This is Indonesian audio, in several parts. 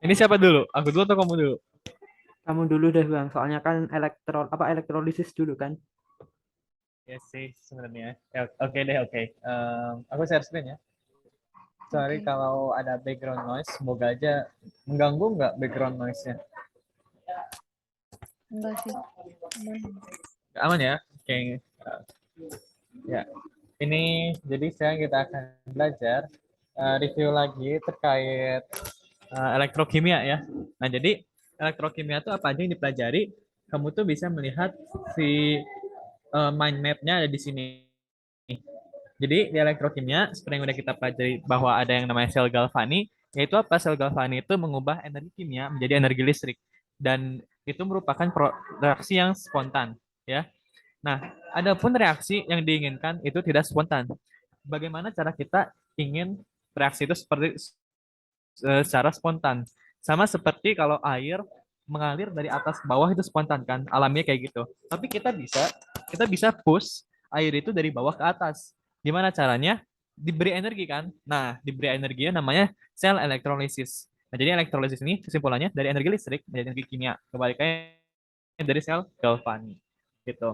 Ini siapa dulu? Aku dulu atau kamu dulu? Kamu dulu deh Bang, soalnya kan elektrolisis dulu kan. Ya sih sebenarnya. Ya, oke deh, oke. Aku share screen ya. Sorry Oke, kalau ada background noise. Semoga aja mengganggu nggak background noise-nya. enggak sih. Aman. Aman ya? Oke. Ya. Ini jadi sekarang kita akan belajar review lagi terkait elektrokimia ya. Nah, jadi elektrokimia itu apa aja yang dipelajari? Kamu tuh bisa melihat si mind map-nya ada di sini. Jadi di elektrokimia, seperti yang udah kita pelajari bahwa ada yang namanya sel galvani, yaitu apa? Sel galvani itu mengubah energi kimia menjadi energi listrik. Dan itu merupakan reaksi yang spontan. Ya. Nah, adapun reaksi yang diinginkan itu tidak spontan. Bagaimana cara kita ingin reaksi itu secara spontan? Sama seperti kalau air mengalir dari atas ke bawah itu spontan kan, alamiah kayak gitu. Tapi kita bisa push air itu dari bawah ke atas. Gimana caranya? Diberi energi kan. Nah, diberi energinya namanya sel elektrolisis. Nah, jadi elektrolisis ini kesimpulannya dari energi listrik menjadi energi kimia. Kebalikannya dari sel galvani. Gitu.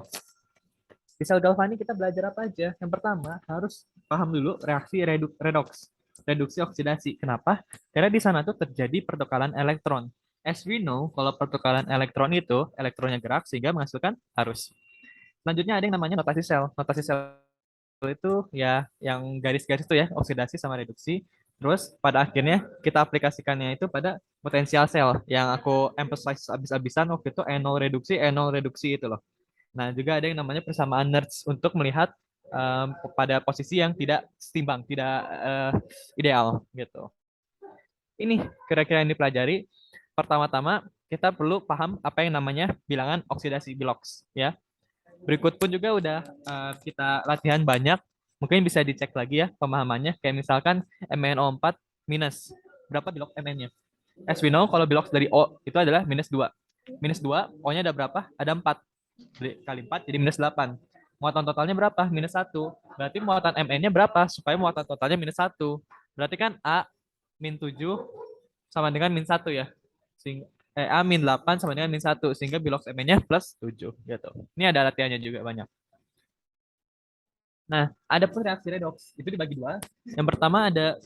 Di sel galvani kita belajar apa aja? Yang pertama, harus paham dulu reaksi redoks. Reduksi oksidasi. Kenapa? Karena di sana tuh terjadi pertukaran elektron. As we know, kalau pertukaran elektron itu, elektronnya gerak sehingga menghasilkan arus. Selanjutnya ada yang namanya notasi sel. Notasi sel itu ya yang garis-garis itu ya, oksidasi sama reduksi. Terus pada akhirnya kita aplikasikannya itu pada potensial sel yang aku emphasize abis-abisan waktu itu enol reduksi itu loh. Nah, juga ada yang namanya persamaan Nernst untuk melihat pada posisi yang tidak setimbang, tidak ideal gitu. Ini kira-kira yang dipelajari. Pertama-tama kita perlu paham apa yang namanya bilangan oksidasi bilox ya. Berikut pun juga udah kita latihan banyak. Mungkin bisa dicek lagi ya pemahamannya. Kayak misalkan MnO4 minus berapa bilox Mn-nya? As we know, kalau bilox dari O itu adalah minus 2. Minus 2, O-nya ada berapa? Ada 4 kali 4 jadi minus 8. Muatan totalnya berapa? Minus 1. Berarti muatan Mn-nya berapa? Supaya muatan totalnya minus 1. Berarti kan A min 7 sama dengan min 1 ya. A min 8 sama dengan min 1. Sehingga bilox Mn-nya plus 7. Gitu. Ini ada latihannya juga banyak. Nah, ada pun reaksi redox. Itu dibagi dua. Yang pertama ada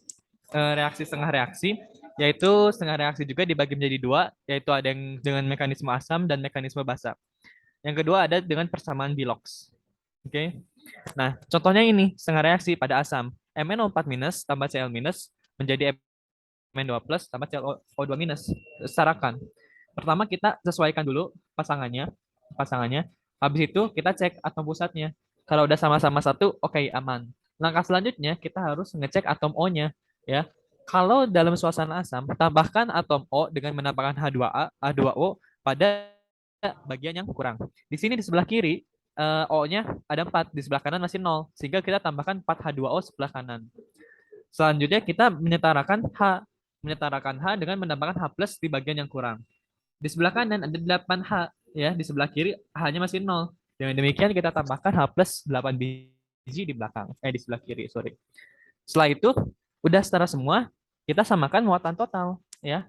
reaksi setengah reaksi, yaitu setengah reaksi juga dibagi menjadi dua, yaitu ada yang dengan mekanisme asam dan mekanisme basa. Yang kedua ada dengan persamaan bilox. Oke. Okay? Nah, contohnya ini, setengah reaksi pada asam. MnO4 minus tambah Cl minus menjadi Mn2 plus tambah ClO2 minus. Setarakan. Pertama kita sesuaikan dulu pasangannya. Pasangannya. Habis itu kita cek atom pusatnya. Kalau udah sama-sama satu, oke, okay, aman. Langkah selanjutnya kita harus ngecek atom O-nya. Ya. Kalau dalam suasana asam, tambahkan atom O dengan menambahkan H2A, H2O pada bagian yang kurang. Di sini di sebelah kiri, O-nya ada 4, di sebelah kanan masih 0. Sehingga kita tambahkan 4H2O sebelah kanan. Selanjutnya kita menyetarakan H dengan menambahkan H plus di bagian yang kurang. Di sebelah kanan ada 8H, ya, di sebelah kiri H-nya masih 0. Dengan demikian kita tambahkan H plus 8 biji di belakang, di sebelah kiri, sorry. Setelah itu, udah setara semua, kita samakan muatan total, ya.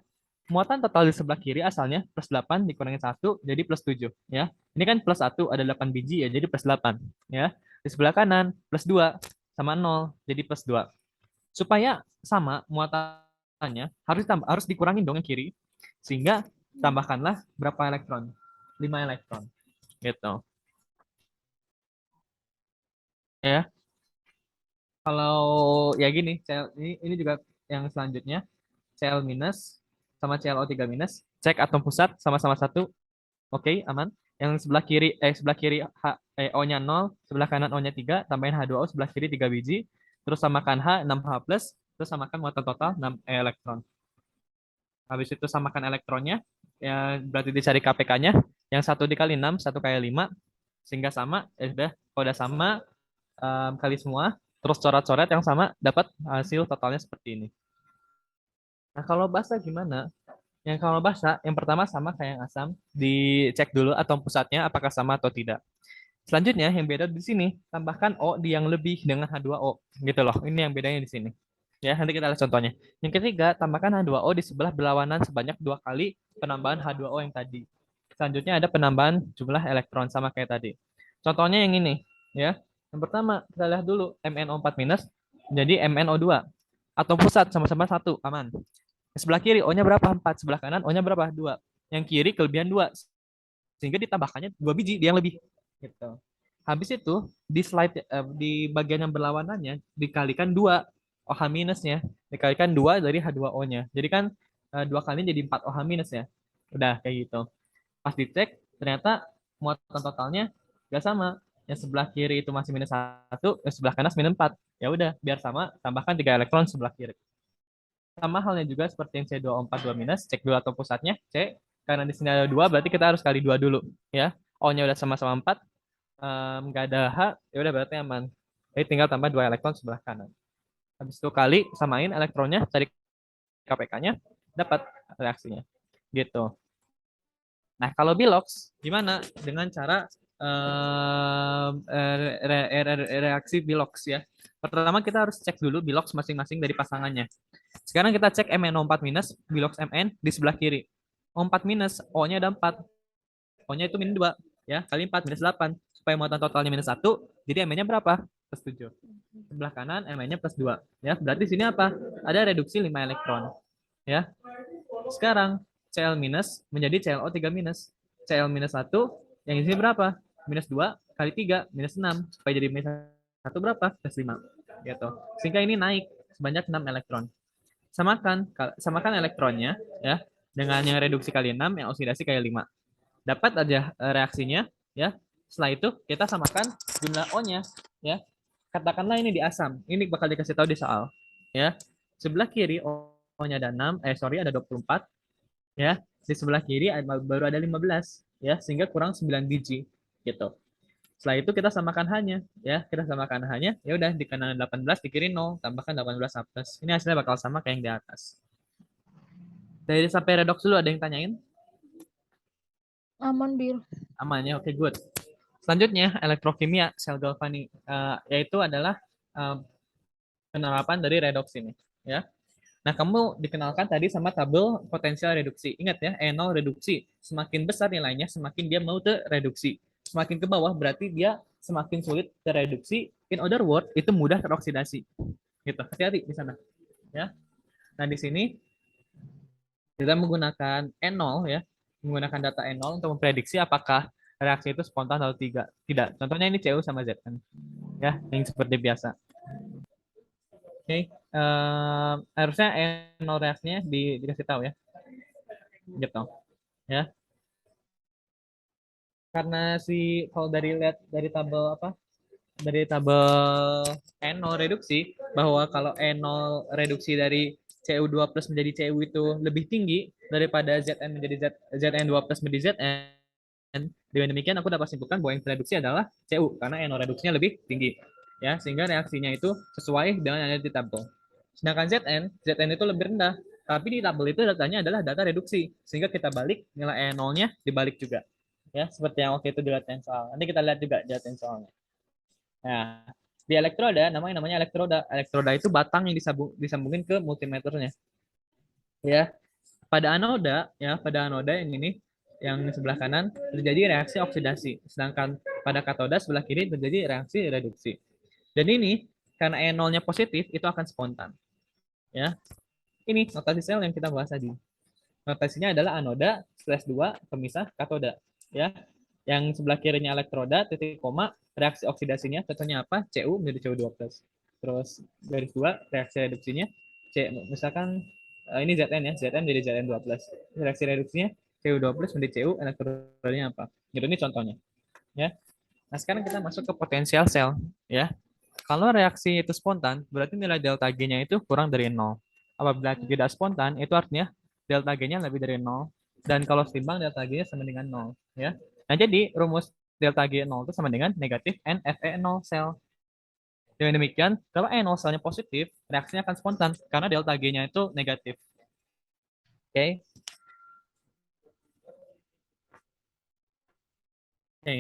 Muatan total di sebelah kiri asalnya plus 8 dikurangi 1 jadi plus 7 ya. Ini kan plus 1 ada 8 biji ya jadi plus 8 ya. Di sebelah kanan plus 2 sama 0 jadi plus 2. Supaya sama muatannya harus dikurangin dong yang kiri sehingga tambahkanlah berapa elektron? 5 elektron gitu. Ya. Kalau ya gini, ini juga yang selanjutnya Cl minus sama ClO3 minus, cek atom pusat sama-sama satu. Oke, aman. Yang sebelah kiri O-nya 0, sebelah kanan O-nya 3, tambahin H2O sebelah kiri 3 biji, terus samakan H 6H+, terus samakan muatan total 6 elektron. Habis itu samakan elektronnya, ya berarti dicari KPK-nya, yang 1 dikali 6, 1 kali 5, sehingga sama, ya sudah, kalau udah sama, kali semua, terus coret-coret yang sama, dapat hasil totalnya seperti ini. Nah, kalau basa gimana? Yang kalau basa, yang pertama sama kayak yang asam, dicek dulu atom pusatnya apakah sama atau tidak. Selanjutnya yang beda di sini, tambahkan O di yang lebih dengan H2O gitu loh. Ini yang bedanya di sini. Ya, nanti kita lihat contohnya. Yang ketiga, tambahkan H2O di sebelah berlawanan sebanyak 2 kali penambahan H2O yang tadi. Selanjutnya ada penambahan jumlah elektron sama kayak tadi. Contohnya yang ini, ya. Yang pertama, kita lihat dulu MnO4 minus menjadi MnO2. Atom pusat sama-sama 1, aman. Sebelah kiri O-nya berapa? 4. Sebelah kanan O-nya berapa? 2. Yang kiri kelebihan 2. Sehingga ditambahkannya 2 biji, dia yang lebih. Gitu. Habis itu, di slide di bagian yang berlawanannya dikalikan 2 OH minusnya. Dikalikan 2 dari H2O-nya. Jadi kan 2 kali jadi 4 OH minus ya. Udah kayak gitu. Pas dicek, ternyata muatan totalnya nggak sama. Yang sebelah kiri itu masih minus 1, yang sebelah kanan minus 4. Ya udah, biar sama, tambahkan 3 elektron sebelah kiri. Sama halnya juga seperti yang C2O4 2 minus, cek dulu atau pusatnya, C. Karena di sini ada 2, berarti kita harus kali 2 dulu. Ya, O-nya udah sama-sama 4, nggak ada H, ya udah berarti aman. Jadi tinggal tambah 2 elektron sebelah kanan. Habis itu kali, samain elektronnya, cari KPK-nya, dapat reaksinya. Gitu. Nah, kalau Bilox, gimana? Dengan cara reaksi Bilox ya. Pertama kita harus cek dulu Bilox masing-masing dari pasangannya. Sekarang kita cek MnO4 minus, Bilox Mn di sebelah kiri. O4 minus, O-nya ada 4. O-nya itu minus 2. Ya, kali 4, minus 8. Supaya muatan totalnya minus 1, jadi Mn-nya berapa? Plus 7. Sebelah kanan Mn-nya plus 2. Ya, berarti sini apa? Ada reduksi 5 elektron. Ya, sekarang Cl minus menjadi ClO3 minus. Cl minus 1, yang di sini berapa? Minus 2 kali 3, minus 6. Supaya jadi minus 1 berapa? Plus 5. Gitu. Sehingga ini naik sebanyak 6 elektron. Samakan elektronnya ya dengan yang reduksi kali 6, yang oksidasi kali 5. Dapat aja reaksinya ya. Setelah itu kita samakan jumlah O-nya ya. Katakanlah ini di asam. Ini bakal dikasih tahu di soal ya. Sebelah kiri O-nya ada 6, ada 24 ya. Di sebelah kiri baru ada 15 ya, sehingga kurang 9 biji gitu. Setelah itu kita samakan hanya ya, kita samakan hanya, ya udah di kanan 18 di kiri 0, tambahkan 18 A plus. Ini hasilnya bakal sama kayak yang di atas. Dari sampai redox dulu ada yang tanyain? Aman, Bil. Aman ya, oke good. Selanjutnya elektrokimia sel galvani, yaitu adalah penerapan dari redox ini ya. Nah, kamu dikenalkan tadi sama tabel potensial reduksi. Ingat ya, E0 reduksi. Semakin besar nilainya, semakin dia mau tereduksi. Semakin ke bawah berarti dia semakin sulit tereduksi. In other word, itu mudah teroksidasi. Gitu. Hati-hati di sana. Ya. Nah, di sini kita menggunakan E0 ya. Menggunakan data E0 untuk memprediksi apakah reaksi itu spontan atau tidak. Tidak. Contohnya ini CU sama Zn. Ya, yang seperti biasa. Oke, harusnya nol reaksinya dikasih tahu ya, gitu ya. Karena kalau dari lihat dari tabel apa, dari tabel N0 reduksi, bahwa kalau N0 reduksi dari Cu2 plus menjadi Cu itu lebih tinggi daripada Zn menjadi Zn2 plus menjadi Zn. Dengan demikian aku dapat simpulkan bahwa yang tereduksi adalah Cu karena N0 reduksinya lebih tinggi ya, sehingga reaksinya itu sesuai dengan yang ada di tabel. Sedangkan Zn itu lebih rendah, tapi di tabel itu datanya adalah data reduksi, sehingga kita balik nilai E0-nya dibalik juga ya, seperti yang waktu itu dilihatin soal. Nanti kita lihat juga dilihatin soalnya. Nah, di elektroda namanya elektroda. Elektroda itu batang yang disambungin ke multimeternya. Ya, pada anoda yang ini yang sebelah kanan terjadi reaksi oksidasi, sedangkan pada katoda sebelah kiri terjadi reaksi reduksi. Dan ini karena E0-nya positif itu akan spontan. Ya. Ini notasi sel yang kita bahas tadi. Notasinya adalah anoda /2 pemisah katoda. Ya, yang sebelah kirinya elektroda, titik koma, reaksi oksidasinya contohnya apa? Cu menjadi Cu2+. Terus garis 2, reaksi reduksinya misalkan ini Zn ya, Zn menjadi Zn2+. Reaksi reduksinya Cu2+ menjadi Cu, elektrodanya apa? Gitu, ini contohnya. Ya. Nah, sekarang kita masuk ke potensial sel, ya. Kalau reaksi itu spontan, berarti nilai delta G-nya itu kurang dari 0. Apabila tidak spontan, itu artinya delta G-nya lebih dari 0. Dan kalau seimbang, delta G-nya sama dengan 0. Ya. Nah, jadi rumus delta G 0 itu sama dengan negatif NFE0 sel. Dengan demikian, kalau E0 selnya positif, reaksinya akan spontan karena delta G-nya itu negatif. Oke. Oke.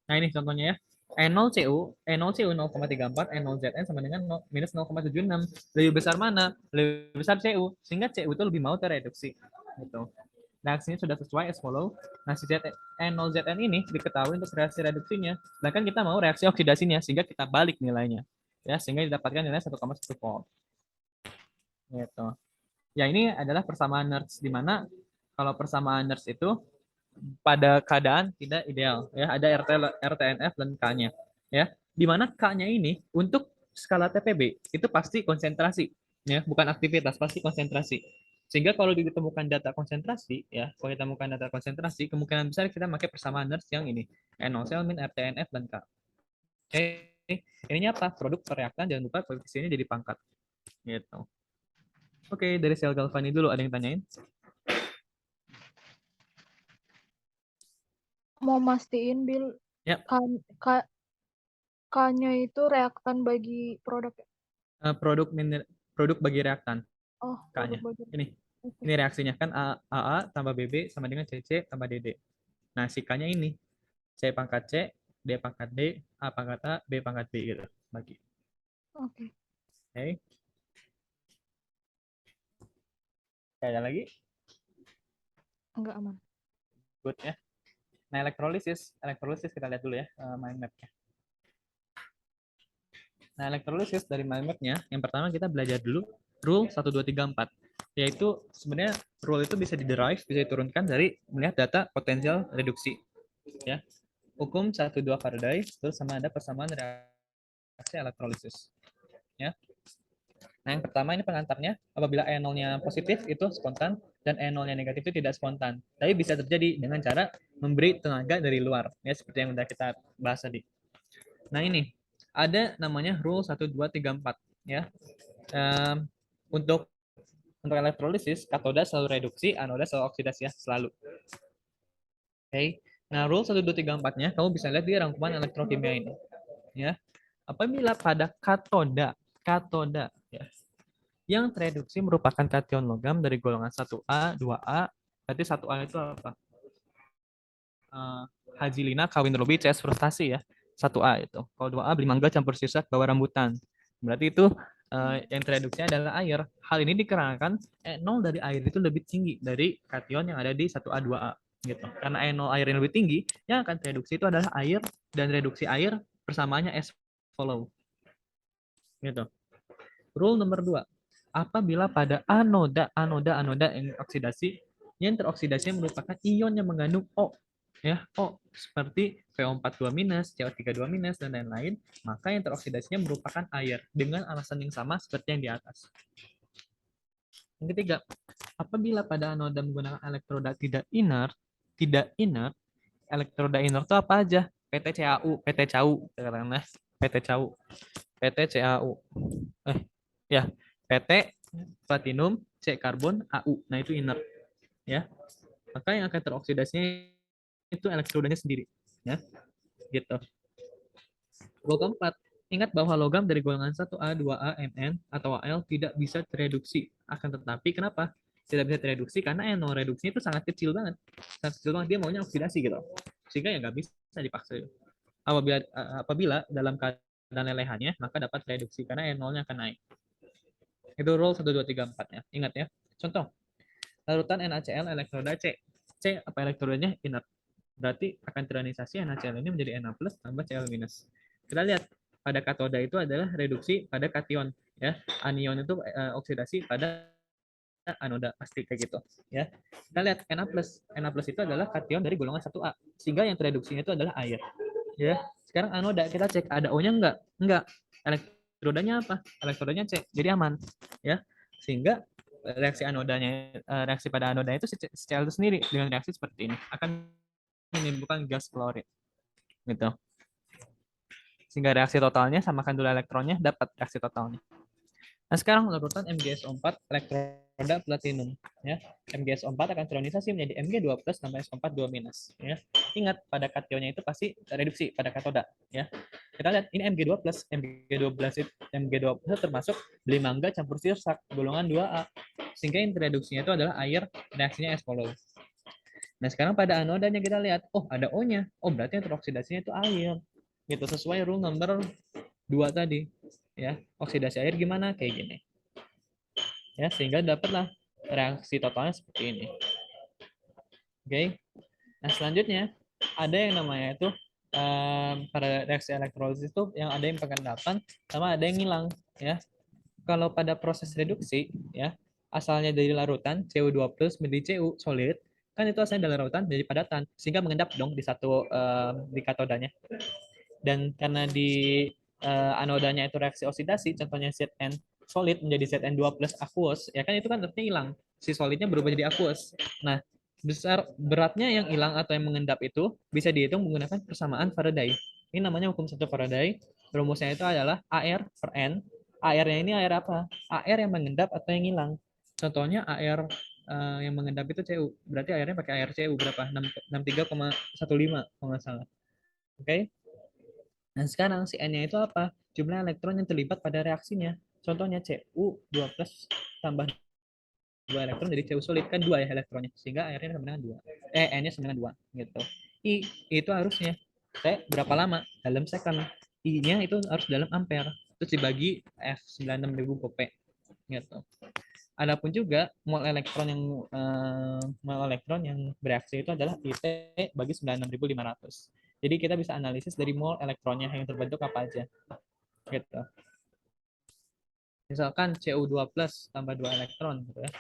Nah, ini contohnya ya. E0Cu, E0Cu 0,34, E0Zn sama dengan minus 0,76. Lebih besar mana? Lebih besar Cu. Sehingga Cu itu lebih mau tereduksi. Gitu. Reaksinya sudah sesuai as follow. Nah, si E0Zn ini diketahui untuk reaksi reduksinya. Sedangkan kita mau reaksi oksidasinya, sehingga kita balik nilainya. Ya, sehingga didapatkan nilai 1,1 volt. Gitu. Ya, ini adalah persamaan Nernst, di mana kalau persamaan Nernst itu pada keadaan tidak ideal, ya ada RTNF dan K-nya, ya di mana K-nya ini untuk skala TPB itu pasti konsentrasi, ya bukan aktivitas, pasti konsentrasi. Sehingga kalau ditemukan data konsentrasi, ya kalau ditemukan data konsentrasi, kemungkinan besar kita pakai persamaan Nernst yang ini, N0 min RTNF dan K. Oke, ininya apa? Produk reaktan, jangan lupa koefisiennya jadi pangkat, gitu. Oke, dari sel galvani dulu ada yang tanyain? Mau mastiin Bil, Ya. K-nya itu reaktan bagi produk ya? Produk bagi reaktan. Oh, K-nya. produk bagi. Oke. Ini reaksinya kan AA tambah BB sama dengan CC tambah DD. Nah, si K-nya ini C pangkat C, D pangkat D, A pangkat A, B pangkat B gitu. Bagi. Oke. Oke. Ada lagi? Enggak aman. Good ya. Nah, elektrolisis kita lihat dulu ya mind map-nya. Nah, elektrolisis dari mind map-nya, yang pertama kita belajar dulu rule 1 2 3 4. Yaitu sebenarnya rule itu bisa diderive, bisa diturunkan dari melihat data potensial reduksi. Ya. Hukum 1 2 Faraday, terus sama ada persamaan reaksi elektrolisis. Ya. Nah, yang pertama ini pengantarnya, apabila E0-nya positif itu spontan dan E0-nya negatif itu tidak spontan. Tapi bisa terjadi dengan cara memberi tenaga dari luar, ya seperti yang sudah kita bahas tadi. Nah, ini ada namanya rule 1 2 3 4 ya. Untuk elektrolisis, katoda selalu reduksi, anoda selalu oksidasi ya, selalu. Oke. Nah, rule 1 2 3 4-nya kamu bisa lihat di rangkuman elektrokimia ini. Ya. Apabila pada katoda ya, yang tereduksi merupakan kation logam dari golongan 1A, 2A. Berarti 1A itu apa? Hajilina kawin ruby CS frustasi ya. 1A itu. Kalau 2A beli mangga campur sisa bawa rambutan. Berarti itu yang tereduksinya adalah air. Hal ini dikarenakan E0 dari air itu lebih tinggi dari kation yang ada di 1A, 2A gitu. Karena E0 air yang lebih tinggi, yang akan tereduksi itu adalah air, dan reduksi air persamaannya as follow. Gitu. Rule nomor 2. Apabila pada anoda yang oksidasi, yang teroksidasi merupakan ion yang mengandung O, ya O seperti PO42-, CO32-, dan lain-lain, maka yang teroksidasinya merupakan air dengan alasan yang sama seperti yang di atas. Yang ketiga, apabila pada anoda menggunakan elektroda tidak inert, elektroda inert itu apa aja? PTCAU, PTCAU, katakanlah PTCAU, PTCAU. Ya, PT platinum, C karbon, AU. Nah, itu inert ya. Maka yang akan teroksidasinya itu elektrodanya sendiri ya. Gitu. Rule keempat, ingat bahwa logam dari golongan 1A, 2A, Mn atau Al tidak bisa tereduksi. Akan tetapi kenapa? Tidak bisa tereduksi karena NO reduksinya itu sangat kecil banget. Sangat kecil banget, dia maunya oksidasi gitu. Sehingga ya nggak bisa dipaksa. Apabila dalam keadaan lelehannya, maka dapat reduksi karena NO-nya akan naik. Itu rule 1, 2, 3, 4-nya. Ingat ya. Contoh, larutan NaCl elektroda C. C apa elektrodanya? Inert. Berarti akan terioninisasi NaCl ini menjadi Na plus tambah Cl minus. Kita lihat, pada katoda itu adalah reduksi pada kation. Ya. Anion itu oksidasi pada anoda, pasti kayak gitu. Ya. Kita lihat Na plus. Na plus itu adalah kation dari golongan 1A. Sehingga yang tereduksinya itu adalah air. Ya. Sekarang anoda, kita cek ada O-nya enggak? Enggak. Elektrodanya apa? Elektrodanya C. Jadi aman. Ya. Sehingga reaksi pada anoda itu secara itu sendiri dengan reaksi seperti ini akan menimbulkan gas klorid. Gitu. Sehingga reaksi totalnya samakan dulu elektronnya, dapat reaksi totalnya. Nah, sekarang larutan MgSO4 elektroda platinum ya. MgSO4 akan terioninisasi menjadi Mg2+ tambah SO4 2-, ya. Ingat pada kationnya itu pasti reduksi pada katoda ya. Kita lihat ini Mg2+, Mg2+ itu termasuk beli mangga campur sirsak golongan 2A. Sehingga yang reduksinya itu adalah air, reaksinya as follow. Nah, sekarang pada anodanya kita lihat, oh ada O-nya. Oh, berarti yang teroksidasinya itu air. gitu sesuai rule number 2 tadi ya. Oksidasi air gimana kayak gini ya, sehingga dapatlah reaksi totalnya seperti ini. Oke. Nah, selanjutnya ada yang namanya itu pada reaksi elektrolisis itu yang ada yang pengendapan sama ada yang hilang ya. Kalau pada proses reduksi ya, asalnya dari larutan CO2 plus menjadi Cu solid, kan itu asalnya dari larutan jadi padatan sehingga mengendap dong di satu di katodanya. Dan karena di anodanya itu reaksi oksidasi, contohnya Zn solid menjadi Zn2 plus aqueous, ya kan itu kan artinya hilang. Si solidnya berubah jadi aqueous. Nah, beratnya yang hilang atau yang mengendap itu bisa dihitung menggunakan persamaan Faraday. Ini namanya hukum satu Faraday. Rumusnya itu adalah AR per N. AR-nya ini air apa? AR yang mengendap atau yang hilang. Contohnya AR yang mengendap itu Cu. Berarti airnya pakai air Cu berapa? 63,15 kalau nggak salah. Oke. Okay? Nah, sekarang si N-nya itu apa? Jumlah elektron yang terlibat pada reaksinya. Contohnya Cu2 plus tambah 2 elektron jadi Cu solid kan 2 ya elektronnya. Sehingga airnya sama dengan 2. N-nya sama dengan 2 gitu. I itu harusnya T berapa lama? Dalam second. I-nya itu harus dalam ampere. Terus dibagi F96.000 P gitu. Adapun juga mol elektron yang bereaksi itu adalah IT bagi 96.500. Jadi kita bisa analisis dari mol elektronnya yang terbentuk apa aja. Gitu. Misalkan Cu2 plus tambah 2 elektron gitu ya.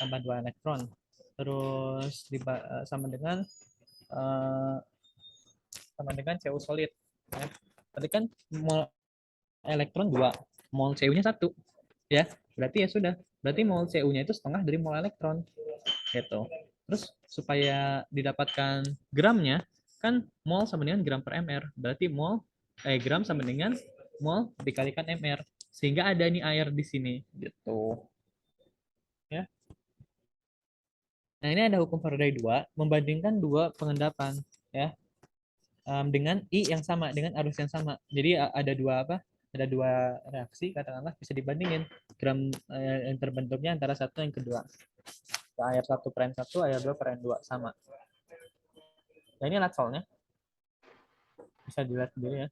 Tambah 2 elektron. Terus sama dengan Cu solid ya. Tadi kan mol elektron 2, mol Cu-nya 1 ya. Berarti ya sudah. Berarti mol Cu-nya itu setengah dari mol elektron. Gitu. Terus supaya didapatkan gramnya kan mol sama dengan gram per mr. Berarti gram sama dengan mol dikalikan mr. Sehingga ada nih air di sini gitu. Ya. Nah, ini ada hukum Faraday 2 membandingkan dua pengendapan ya. Dengan I yang sama, dengan arus yang sama. Jadi ada dua apa? Ada dua reaksi katakanlah bisa dibandingin gram yang terbentuknya antara satu yang kedua. Air 1 per N1, air 2 per N2 sama. Nah, ini latsolnya. Bisa dilihat sendiri ya.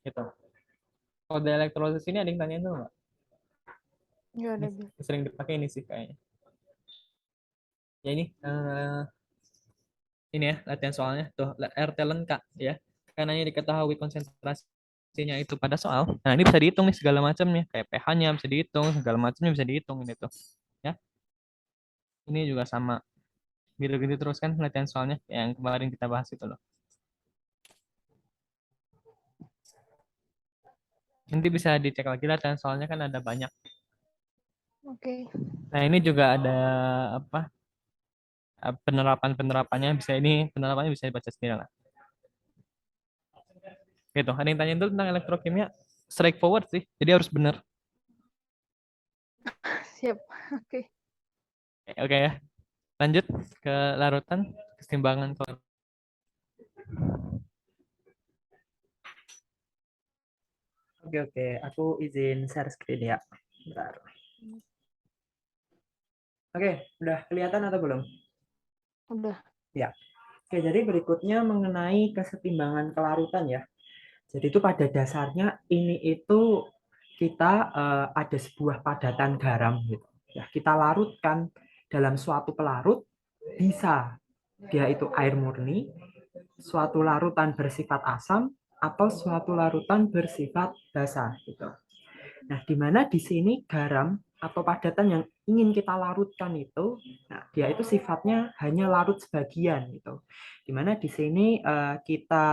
Gitu. Kode elektrolisis ini ada yang tanyain dulu nggak? Nggak ada, Bu. Sering dipakai ini sih kayaknya. Ya ini ya latihan soalnya tuh RT lengkap ya. Karena ini diketahui konsentrasinya itu pada soal. Nah, ini bisa dihitung nih segala macamnya, kayak pH-nya bisa dihitung, segala macamnya bisa dihitung ini tuh. Ya. Ini juga sama. Gitu-gitu terus kan latihan soalnya yang kemarin kita bahas itu loh. Nanti bisa dicek lagi latihan soalnya kan ada banyak. Oke. Nah, ini juga ada apa? Penerapannya bisa dibaca sendiri lah. Gitu. Ada yang tanya dulu tentang elektrokimia, straightforward sih. Jadi harus benar. Siap. Oke. Oke ya. Lanjut ke larutan keseimbangan. Oke, aku izin share screen ya. Bentar. Oke, udah kelihatan atau belum? Udah. Ya. Oke, jadi berikutnya mengenai kesetimbangan kelarutan ya. Jadi itu pada dasarnya ini itu kita ada sebuah padatan garam gitu. Ya, kita larutkan dalam suatu pelarut bisa dia itu air murni, suatu larutan bersifat asam atau suatu larutan bersifat basa gitu. Nah, di mana di sini garam atau padatan yang ingin kita larutkan itu, nah, dia itu sifatnya hanya larut sebagian gitu. Di mana di sini kita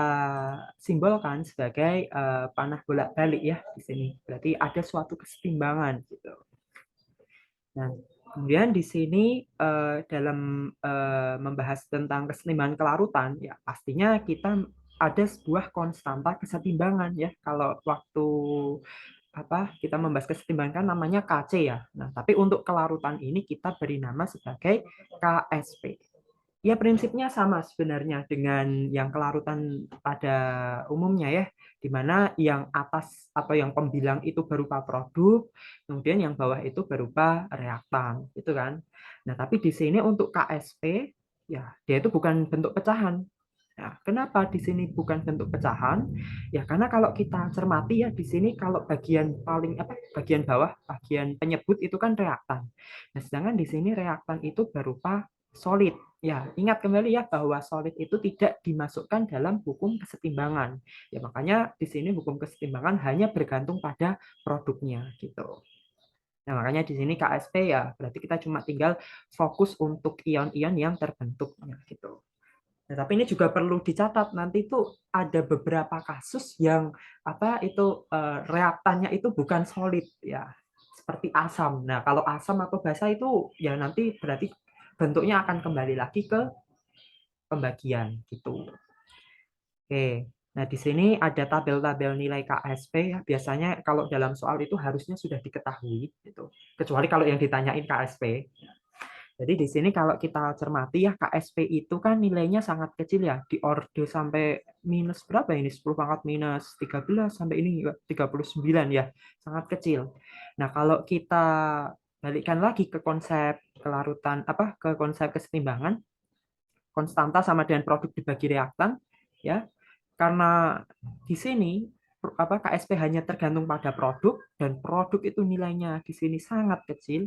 simbolkan sebagai panah bolak-balik ya di sini. Berarti ada suatu kesetimbangan gitu. Nah, kemudian di sini dalam membahas tentang kesetimbangan kelarutan, ya pastinya kita ada sebuah konstanta kesetimbangan ya. Kalau waktu kita membahas kesetimbangan kan namanya Kc ya. Nah, tapi untuk kelarutan ini kita beri nama sebagai Ksp. Ya, prinsipnya sama sebenarnya dengan yang kelarutan pada umumnya ya, di mana yang atas atau yang pembilang itu berupa produk, kemudian yang bawah itu berupa reaktan, gitu kan. Nah, tapi di sini untuk Ksp, ya dia itu bukan bentuk pecahan. Nah, kenapa di sini bukan bentuk pecahan? Ya karena kalau kita cermati ya di sini kalau bagian paling bagian bawah, bagian penyebut itu kan reaktan. Nah, sedangkan di sini reaktan itu berupa solid. Ya, ingat kembali ya bahwa solid itu tidak dimasukkan dalam hukum kesetimbangan. Ya, makanya di sini hukum kesetimbangan hanya bergantung pada produknya gitu. Nah, makanya di sini KSP ya berarti kita cuma tinggal fokus untuk ion-ion yang terbentuknya gitu. Nah, tapi ini juga perlu dicatat nanti itu ada beberapa kasus yang reaktannya itu bukan solid ya, seperti asam. Nah, kalau asam atau basa itu ya nanti berarti bentuknya akan kembali lagi ke pembagian gitu. Oke. Nah, di sini ada tabel-tabel nilai KSP ya. Biasanya kalau dalam soal itu harusnya sudah diketahui gitu. Kecuali kalau yang ditanyain KSP. Jadi di sini kalau kita cermati ya KSP itu kan nilainya sangat kecil ya, di orde sampai minus berapa ini? 10 pangkat minus 13 sampai ini 39 ya, sangat kecil. Nah, kalau kita balikkan lagi ke konsep kelarutan ke konsep kesetimbangan, konstanta sama dengan produk dibagi reaktan ya. Karena di sini KSP hanya tergantung pada produk dan produk itu nilainya di sini sangat kecil.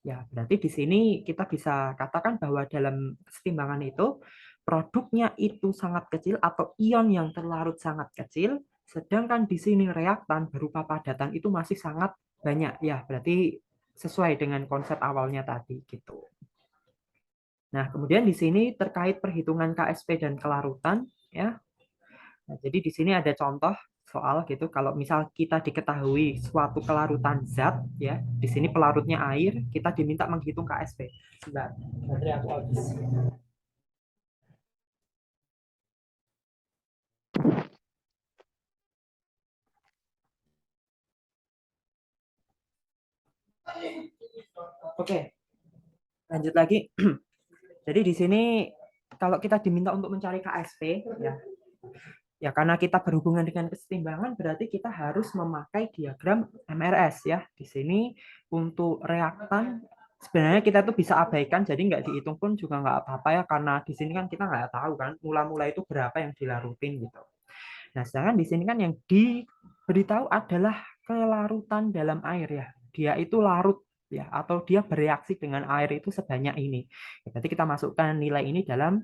Ya, berarti di sini kita bisa katakan bahwa dalam kesetimbangan itu produknya itu sangat kecil atau ion yang terlarut sangat kecil, sedangkan di sini reaktan berupa padatan itu masih sangat banyak. Ya, berarti sesuai dengan konsep awalnya tadi gitu. Nah, kemudian di sini terkait perhitungan KSP dan kelarutan ya. Nah, jadi di sini ada contoh soal gitu kalau misal kita diketahui suatu kelarutan zat ya di sini pelarutnya air kita diminta menghitung KSP. Sebentar, baterai aku habis. Oke, lanjut lagi. Jadi di sini kalau kita diminta untuk mencari KSP ya karena kita berhubungan dengan kesetimbangan berarti kita harus memakai diagram MRS ya. Di sini untuk reaktan sebenarnya kita tuh bisa abaikan jadi nggak dihitung pun juga nggak apa-apa ya karena di sini kan kita nggak tahu kan mula-mula itu berapa yang dilarutin gitu. Nah, sedangkan di sini kan yang diberitahu adalah kelarutan dalam air ya. Dia itu larut ya atau dia bereaksi dengan air itu sebanyak ini. Berarti kita masukkan nilai ini dalam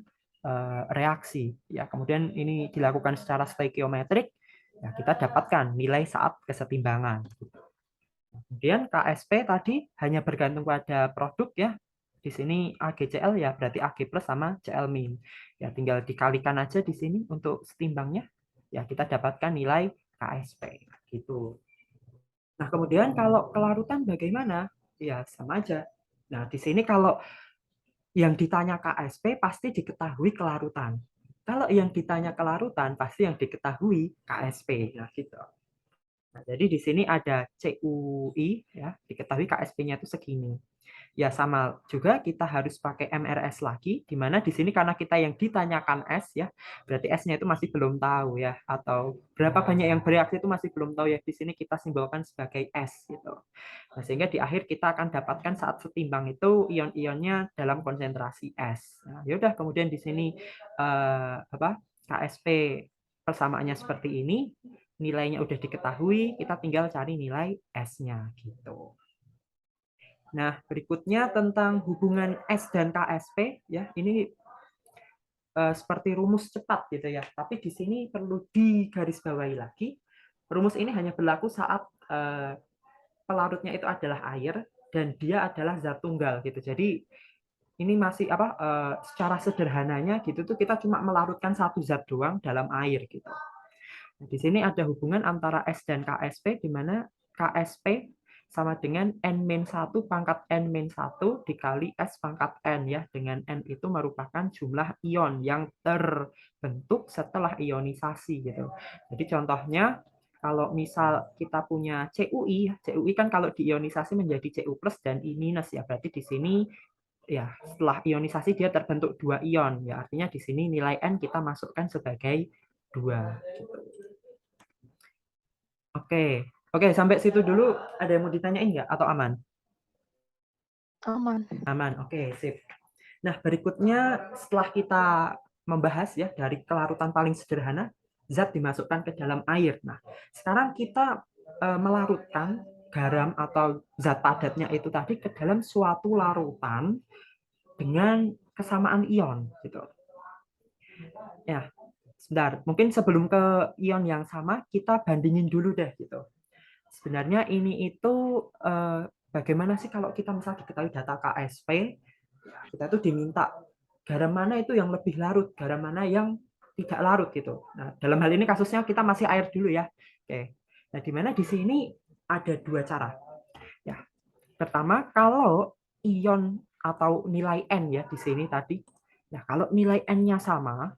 reaksi ya. Kemudian ini dilakukan secara stoikiometrik ya kita dapatkan nilai saat kesetimbangan. Kemudian KSP tadi hanya bergantung pada produk ya. Di sini AgCl ya berarti Ag plus sama Cl min. Ya tinggal dikalikan aja di sini untuk setimbangnya. Ya kita dapatkan nilai KSP gitu. Nah, kemudian kalau kelarutan bagaimana? Ya sama aja. Nah, di sini kalau yang ditanya KSP pasti diketahui kelarutan. Kalau yang ditanya kelarutan pasti yang diketahui KSP. Nah, gitu. Nah, jadi di sini ada CUI ya, diketahui KSP-nya itu segini. Ya sama juga kita harus pakai MRS lagi, di mana di sini karena kita yang ditanyakan S ya, berarti S-nya itu masih belum tahu ya, atau berapa banyak yang bereaksi itu masih belum tahu ya. Di sini kita simbolkan sebagai S gitu. Nah, sehingga di akhir kita akan dapatkan saat setimbang itu ion-ionnya dalam konsentrasi S. Nah, yaudah kemudian di sini KSP persamaannya seperti ini, nilainya udah diketahui, kita tinggal cari nilai S-nya gitu. Nah, berikutnya tentang hubungan S dan KSP ya. Ini seperti rumus cepat gitu ya. Tapi di sini perlu digarisbawahi lagi. Rumus ini hanya berlaku saat pelarutnya itu adalah air dan dia adalah zat tunggal gitu. Jadi ini masih secara sederhananya gitu tuh kita cuma melarutkan satu zat doang dalam air gitu. Nah, di sini ada hubungan antara S dan KSP di mana KSP sama dengan N-1 pangkat N-1 dikali S pangkat N ya, dengan N itu merupakan jumlah ion yang terbentuk setelah ionisasi gitu. Jadi contohnya kalau misal kita punya CUI, CUI kan kalau diionisasi menjadi Cu plus dan I minus ya, berarti di sini ya setelah ionisasi dia terbentuk 2 ion ya, artinya di sini nilai N kita masukkan sebagai 2 gitu. Oke, sampai situ dulu. Ada yang mau ditanyain nggak atau aman? Aman. Aman, oke, sip. Nah, berikutnya setelah kita membahas ya dari kelarutan paling sederhana, zat dimasukkan ke dalam air. Nah, sekarang kita melarutkan garam atau zat padatnya itu tadi ke dalam suatu larutan dengan kesamaan ion gitu. Ya, sebentar. Mungkin sebelum ke ion yang sama, kita bandingin dulu deh gitu. Sebenarnya ini itu bagaimana sih kalau kita misalnya diketahui data KSP, kita tuh diminta garam mana itu yang lebih larut, garam mana yang tidak larut gitu. Nah, dalam hal ini kasusnya kita masih air dulu ya. Oke. Nah, di mana di sini ada dua cara. Ya, pertama kalau ion atau nilai N ya di sini tadi. Nah, kalau nilai N-nya sama,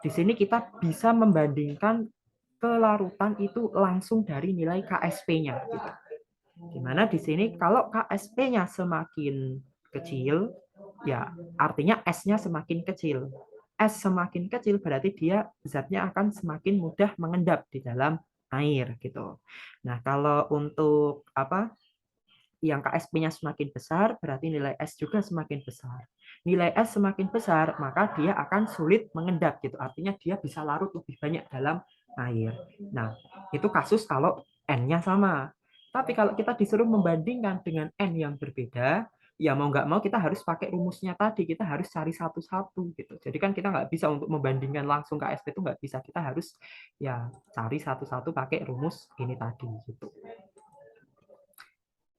di sini kita bisa membandingkan kelarutan itu langsung dari nilai KSP-nya gitu. Dimana di sini kalau KSP-nya semakin kecil, ya artinya S-nya semakin kecil. S semakin kecil berarti dia zatnya akan semakin mudah mengendap di dalam air gitu. Nah, kalau untuk apa yang KSP-nya semakin besar, berarti nilai S juga semakin besar. Nilai S semakin besar, maka dia akan sulit mengendap gitu. Artinya dia bisa larut lebih banyak dalam air. Nah, itu kasus kalau N-nya sama. Tapi kalau kita disuruh membandingkan dengan N yang berbeda, ya mau nggak mau kita harus pakai rumusnya tadi. Kita harus cari satu-satu gitu. Jadi kan kita nggak bisa untuk membandingkan langsung KSP itu nggak bisa. Kita harus ya cari satu-satu pakai rumus ini tadi gitu.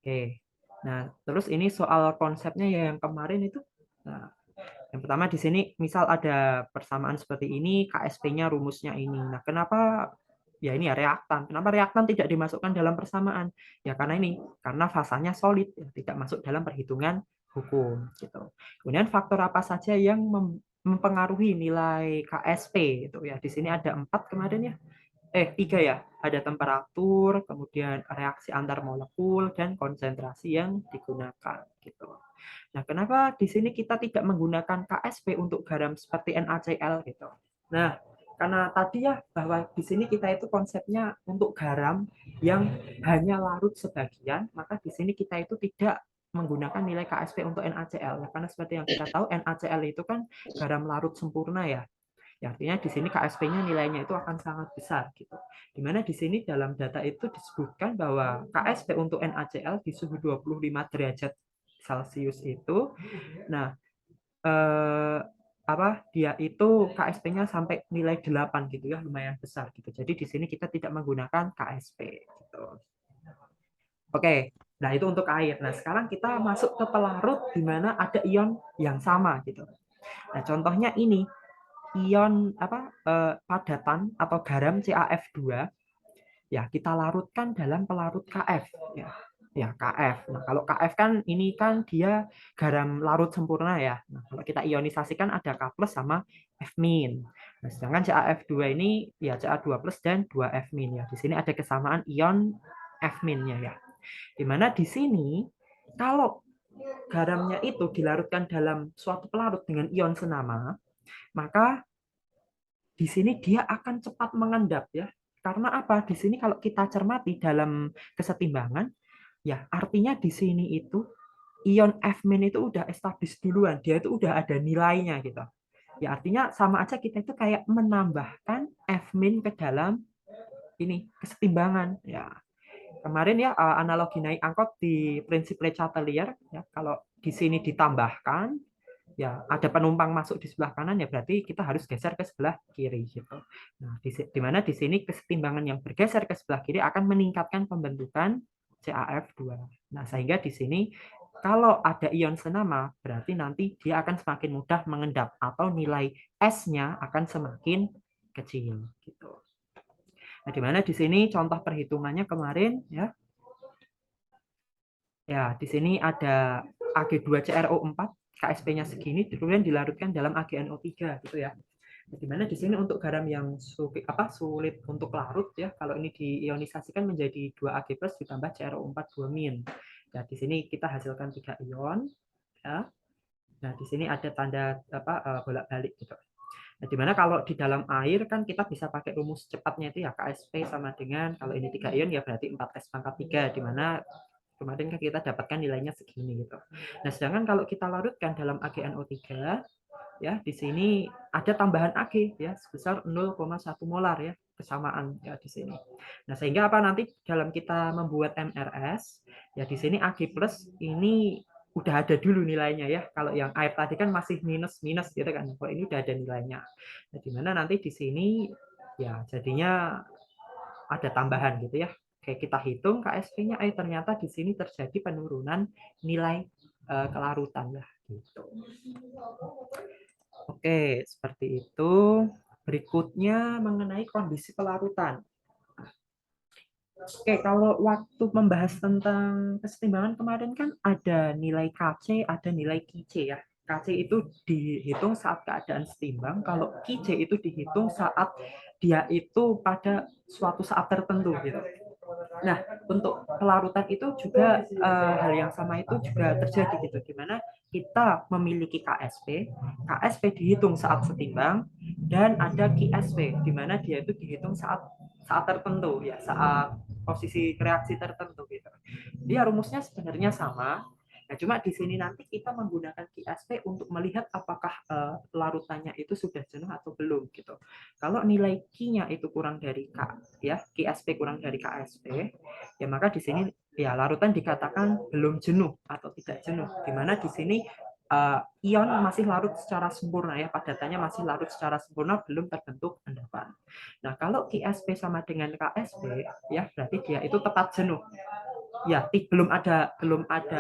Oke. Nah, terus ini soal konsepnya ya yang kemarin itu. Nah, yang pertama di sini misal ada persamaan seperti ini, KSP-nya rumusnya ini. Nah, kenapa ya ini ya reaktan. Kenapa reaktan tidak dimasukkan dalam persamaan? Ya karena ini, karena fasanya solid, ya, tidak masuk dalam perhitungan hukum gitu. Kemudian faktor apa saja yang mempengaruhi nilai KSP itu ya. Di sini ada 4 kemarin ya. 3 ya, ada temperatur, kemudian reaksi antar molekul, dan konsentrasi yang digunakan. Gitu. Nah, kenapa di sini kita tidak menggunakan KSP untuk garam seperti NaCl gitu? Nah, karena tadi ya bahwa di sini kita itu konsepnya untuk garam yang hanya larut sebagian, maka di sini kita itu tidak menggunakan nilai KSP untuk NaCl. Karena seperti yang kita tahu, NaCl itu kan garam larut sempurna ya. Ya, artinya di sini KSP-nya nilainya itu akan sangat besar gitu. Dimana di sini dalam data itu disebutkan bahwa KSP untuk NaCl di suhu 25 derajat Celcius itu, nah dia itu KSP-nya sampai nilai 8 gitu ya, lumayan besar gitu. Jadi di sini kita tidak menggunakan KSP gitu. Oke, nah itu untuk air. Nah, sekarang kita masuk ke pelarut di mana ada ion yang sama gitu. Nah, contohnya ini ion padatan atau garam CaF2 ya kita larutkan dalam pelarut Kf ya Kf. Nah, kalau Kf kan ini kan dia garam larut sempurna ya. Nah, kalau kita ionisasikan ada K+ sama F-. Nah, sedangkan CaF2 ini ya Ca2+ dan 2F- ya. Di sini ada kesamaan ion F-nya ya. Dimana di sini kalau garamnya itu dilarutkan dalam suatu pelarut dengan ion senama, maka di sini dia akan cepat mengendap ya. Karena apa? Di sini kalau kita cermati dalam kesetimbangan, ya artinya di sini itu ion F- itu udah established duluan, dia itu udah ada nilainya gitu. Ya artinya sama aja kita itu kayak menambahkan F- ke dalam ini kesetimbangan ya. Kemarin ya analogi naik angkot di prinsip Le Chatelier ya, kalau di sini ditambahkan ya ada penumpang masuk di sebelah kanan ya berarti kita harus geser ke sebelah kiri gitu. Nah, di mana di sini kesetimbangan yang bergeser ke sebelah kiri akan meningkatkan pembentukan CaF2. Nah, sehingga di sini kalau ada ion senama berarti nanti dia akan semakin mudah mengendap atau nilai S-nya akan semakin kecil gitu. Nah, di mana di sini contoh perhitungannya kemarin ya. Ya, di sini ada Ag2CrO4 KSP-nya segini, kemudian dilarutkan dalam AgNO3 gitu ya. Di mana di sini untuk garam yang sulit untuk larut ya, kalau ini diionisasikan menjadi 2Ag+ ditambah CrO4 2-. Nah, di sini kita hasilkan 3 ion ya. Nah, di sini ada tanda bolak-balik gitu. Nah, dimana kalau di dalam air kan kita bisa pakai rumus cepatnya itu ya KSP sama dengan kalau ini 3 ion ya berarti 4S pangkat 3, di mana kemarin kan kita dapatkan nilainya segini gitu. Nah, sedangkan kalau kita larutkan dalam AgNO3 ya di sini ada tambahan Ag ya sebesar 0,1 molar ya kesamaan ya di sini. Nah, sehingga apa nanti dalam kita membuat MRS ya di sini Ag plus ini udah ada dulu nilainya ya. Kalau yang air tadi kan masih minus minus gitu kan. Kalau ini udah ada nilainya. Nah, di mana nanti di sini ya jadinya ada tambahan gitu ya. Kayak kita hitung KSP-nya, ternyata di sini terjadi penurunan nilai kelarutan ya gitu. Oke, seperti itu. Berikutnya mengenai kondisi kelarutan. Oke, kalau waktu membahas tentang kesetimbangan kemarin kan ada nilai KC, ada nilai KC ya. KC itu dihitung saat keadaan setimbang, kalau KC itu dihitung saat dia itu pada suatu saat tertentu gitu. Nah, untuk kelarutan itu juga hal yang sama itu juga terjadi gitu, di mana kita memiliki KSP, KSP dihitung saat setimbang, dan ada QSP, di mana dia itu dihitung saat tertentu ya, saat posisi reaksi tertentu gitu. Dia rumusnya sebenarnya sama. Nah, cuma di sini nanti kita menggunakan QSP untuk melihat apakah larutannya itu sudah jenuh atau belum gitu. Kalau nilai Q-nya itu kurang dari K ya, QSP kurang dari KSP, ya maka di sini ya larutan dikatakan belum jenuh atau tidak jenuh. Di mana di sini ion masih larut secara sempurna ya, padatannya masih larut secara sempurna, belum terbentuk endapan. Nah, kalau QSP sama dengan KSP ya berarti dia itu tepat jenuh. Ya, belum ada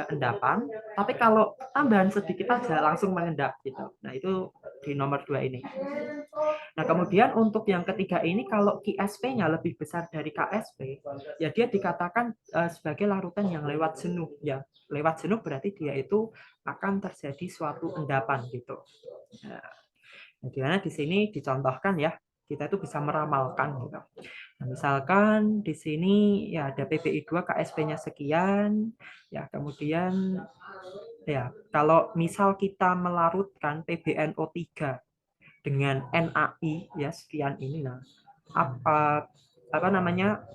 endapan, tapi kalau tambahan sedikit aja langsung mengendap gitu. Nah, itu di nomor 2 ini. Nah, kemudian untuk yang ketiga ini kalau QSP-nya lebih besar dari KSP, ya dia dikatakan sebagai larutan yang lewat jenuh ya. Lewat jenuh berarti dia itu akan terjadi suatu endapan gitu. Nah, di mana di sini dicontohkan ya, kita itu bisa meramalkan gitu. Nah, misalkan di sini ya ada PBI2 KSP-nya sekian, ya kemudian ya kalau misal kita melarutkan PbNO3 dengan NaI ya sekian ini, nah apa namanya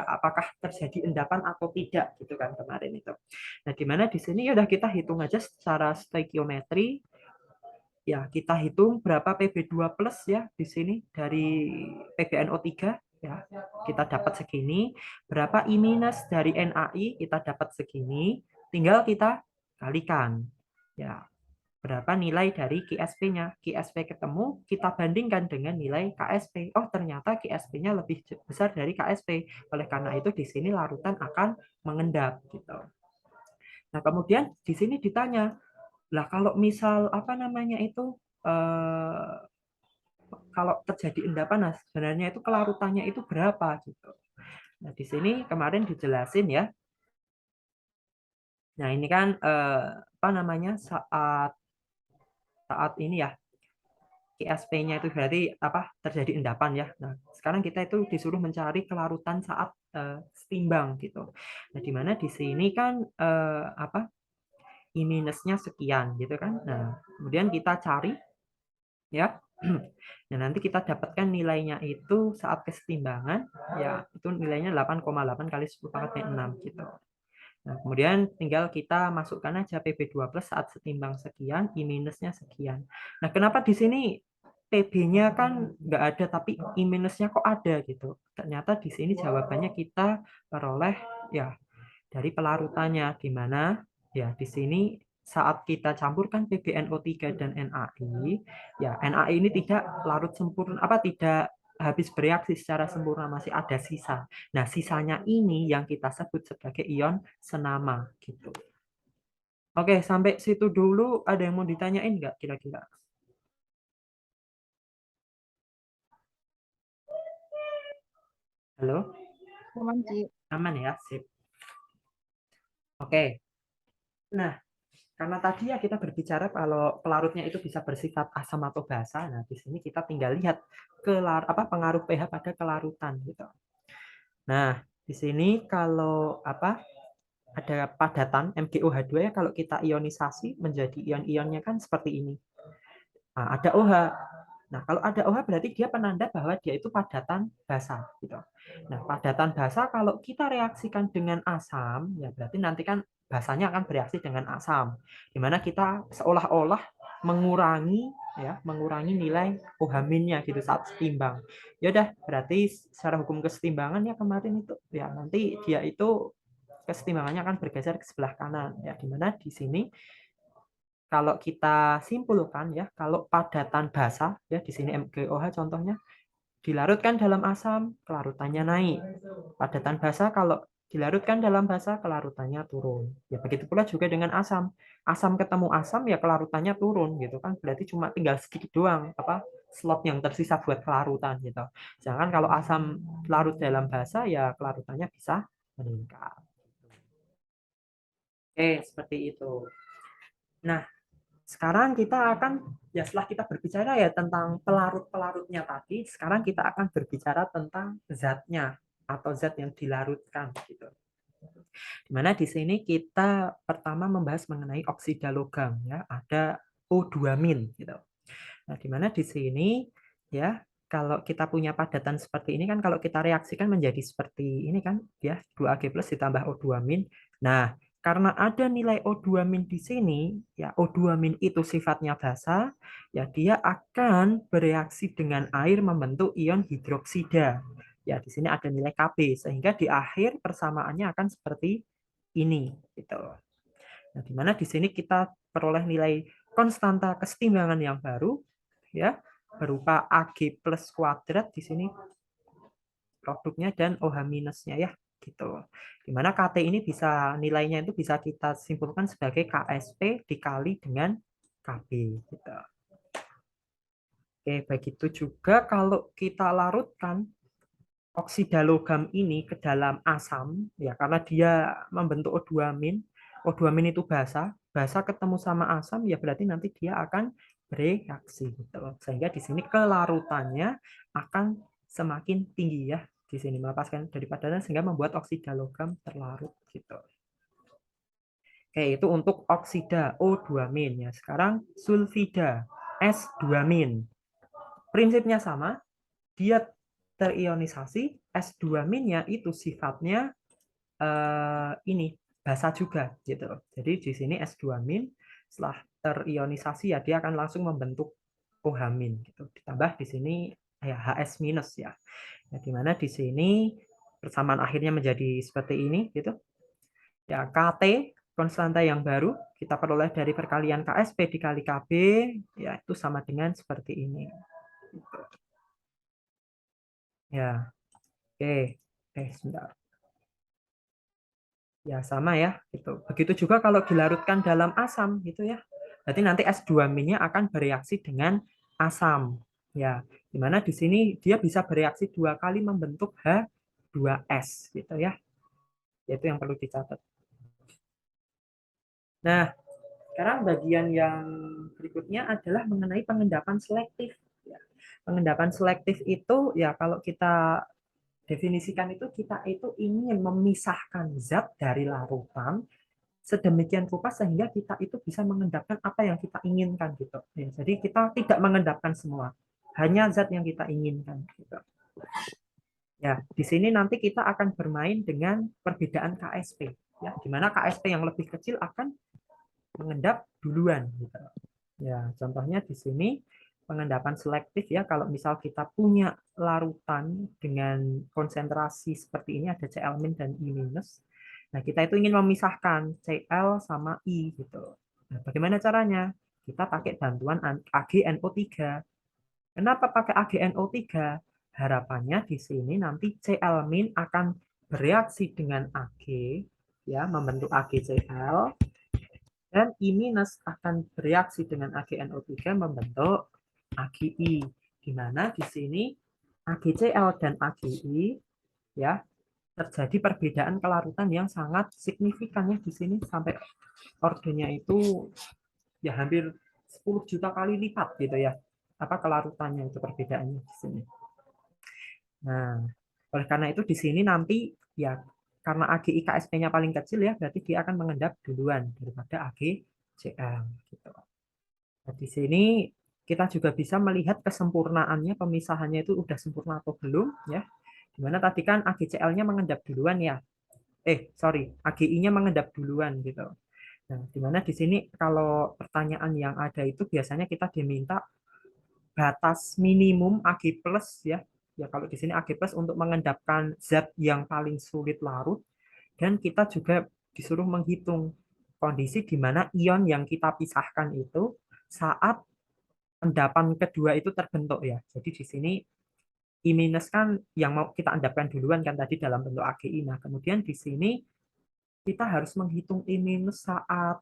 apakah terjadi endapan atau tidak gitu kan kemarin itu. Nah, di mana di sini ya udah kita hitung aja secara stoikiometri. Ya, kita hitung berapa PB2 plus ya di sini dari PbNO3 ya. Kita dapat segini, berapa I minus dari NaI kita dapat segini, tinggal kita kalikan. Ya, berapa nilai dari QSP-nya? QSP ketemu, kita bandingkan dengan nilai KSP. Oh, ternyata QSP-nya lebih besar dari KSP. Oleh karena itu di sini larutan akan mengendap gitu. Nah, kemudian di sini ditanya, lah kalau misal apa namanya itu kalau terjadi endapan, nah sebenarnya itu kelarutannya itu berapa gitu. Nah, di sini kemarin dijelasin ya. Nah, ini kan apa namanya saat ini ya QSP-nya itu berarti apa terjadi endapan ya. Nah, sekarang kita itu disuruh mencari kelarutan saat setimbang gitu. Nah, di mana di sini kan apa I minusnya sekian gitu kan. Nah, kemudian kita cari ya. Nah, nanti kita dapatkan nilainya itu saat kesetimbangan ya itu nilainya 8,8 kali 10 pangkat 6 gitu. Nah, kemudian tinggal kita masukkan aja PB2 plus saat setimbang sekian, I minusnya sekian. Nah, kenapa di sini PB-nya kan nggak ada, tapi I minusnya kok ada gitu. Ternyata di sini jawabannya kita peroleh ya dari pelarutannya, di mana ya di sini saat kita campurkan PbNO3 dan NaI, ya NaI ini tidak larut sempurna, apa tidak habis bereaksi secara sempurna, masih ada sisa. Nah, sisanya ini yang kita sebut sebagai ion senama gitu. Oke, sampai situ dulu ada yang mau ditanyain nggak kira-kira? Halo? Aman, Ci. Aman ya? Sip. Oke. Nah, karena tadi ya kita berbicara kalau pelarutnya itu bisa bersifat asam atau basa. Nah, di sini kita tinggal lihat pengaruh pH pada kelarutan gitu. Nah, di sini kalau ada padatan MgOH2 ya, kalau kita ionisasi menjadi ion-ionnya kan seperti ini. Nah, ada OH. Nah, kalau ada OH berarti dia penanda bahwa dia itu padatan basa gitu. Nah, padatan basa kalau kita reaksikan dengan asam, ya berarti nanti kan basanya akan bereaksi dengan asam. Di mana kita seolah-olah mengurangi nilai OH-nya gitu saat setimbang. Ya udah, berarti secara hukum kesetimbangan ya kemarin itu ya nanti dia itu kesetimbangannya akan bergeser ke sebelah kanan ya, di mana di sini kalau kita simpulkan ya, kalau padatan basa ya di sini MgOH contohnya dilarutkan dalam asam, kelarutannya naik. Padatan basa kalau dilarutkan dalam basa, kelarutannya turun. Ya begitu pula juga dengan asam. Asam ketemu asam ya kelarutannya turun gitu kan. Berarti cuma tinggal sedikit doang apa slot yang tersisa buat kelarutan gitu. Jangan kalau asam larut dalam basa ya kelarutannya bisa meningkat. Oke, seperti itu. Nah, sekarang kita akan, ya setelah kita berbicara ya tentang pelarut-pelarutnya tadi, sekarang kita akan berbicara tentang zatnya atau zat yang dilarutkan gitu. Dimana di sini kita pertama membahas mengenai oksida logam ya, ada O2- gitu. Nah, dimana di sini ya kalau kita punya padatan seperti ini kan kalau kita reaksikan menjadi seperti ini kan ya 2Ag+ ditambah O2-. Nah, karena ada nilai O2- di sini, ya O2- itu sifatnya basa, ya dia akan bereaksi dengan air membentuk ion hidroksida. Ya, di sini ada nilai Kb sehingga di akhir persamaannya akan seperti ini gitu. Nah, di mana di sini kita peroleh nilai konstanta kesetimbangan yang baru ya berupa Ag+ kuadrat di sini produknya dan OH- ya gitu. Dimana KT ini bisa nilainya itu bisa kita simpulkan sebagai KSP dikali dengan KB gitu. Oke, begitu juga kalau kita larutkan oksida logam ini ke dalam asam ya karena dia membentuk O2-. O2- itu basa, basa ketemu sama asam ya berarti nanti dia akan bereaksi gitu. Sehingga di sini kelarutannya akan semakin tinggi ya di sini melepaskan dari padatan sehingga membuat oksida logam terlarut gitu. Oke, itu untuk oksida O2- ya. Sekarang sulfida S2-. Prinsipnya sama, dia terionisasi, S2-nya itu sifatnya ini basa juga gitu. Jadi di sini S2- setelah terionisasi ya dia akan langsung membentuk OH- gitu. Ditambah di sini ya HS- ya. Nah, di mana di sini persamaan akhirnya menjadi seperti ini gitu. Ya, KT konstanta yang baru kita peroleh dari perkalian KSP dikali KB ya itu sama dengan seperti ini. Gitu. Ya. Oke. Sebentar. Ya, sama ya, gitu. Begitu juga kalau dilarutkan dalam asam gitu ya. Berarti nanti S2-nya akan bereaksi dengan asam. Ya, dimana di sini dia bisa bereaksi 2 kali membentuk H2S gitu ya. Itu yang perlu dicatat. Nah, sekarang bagian yang berikutnya adalah mengenai pengendapan selektif. Ya. Pengendapan selektif itu ya kalau kita definisikan itu kita itu ingin memisahkan zat dari larutan sedemikian rupa sehingga kita itu bisa mengendapkan apa yang kita inginkan gitu. Ya, jadi kita tidak mengendapkan semua, hanya zat yang kita inginkan gitu. Ya, di sini nanti kita akan bermain dengan perbedaan KSP ya, di mana KSP yang lebih kecil akan mengendap duluan gitu. Ya, contohnya di sini pengendapan selektif ya, kalau misal kita punya larutan dengan konsentrasi seperti ini ada Cl- dan I-. Nah, kita itu ingin memisahkan Cl sama I gitu. Nah, bagaimana caranya? Kita pakai bantuan AgNO3. Kenapa pakai AgNO3? Harapannya di sini nanti Cl- akan bereaksi dengan Ag ya, membentuk AgCl dan I- akan bereaksi dengan AgNO3 membentuk AgI. Di mana di sini AgCl dan AgI ya terjadi perbedaan kelarutan yang sangat signifikan ya di sini sampai ordernya itu ya hampir 10 juta kali lipat gitu ya. Apa kelarutannya itu perbedaannya di sini. Nah, oleh karena itu di sini nanti ya karena AgI KSP-nya paling kecil ya berarti dia akan mengendap duluan daripada AgCl gitu. Nah, di sini kita juga bisa melihat kesempurnaannya pemisahannya itu udah sempurna atau belum ya. Dimana tadi kan AgCl-nya mengendap duluan ya. Sorry, AgI-nya mengendap duluan gitu. Nah, di mana di sini kalau pertanyaan yang ada itu biasanya kita diminta batas minimum Ag plus ya. Ya kalau di sini Ag plus untuk mengendapkan zat yang paling sulit larut, dan kita juga disuruh menghitung kondisi di mana ion yang kita pisahkan itu saat endapan kedua itu terbentuk ya. Jadi di sini I minus kan yang mau kita endapkan duluan kan tadi dalam bentuk AgI. Nah, kemudian di sini kita harus menghitung I minus saat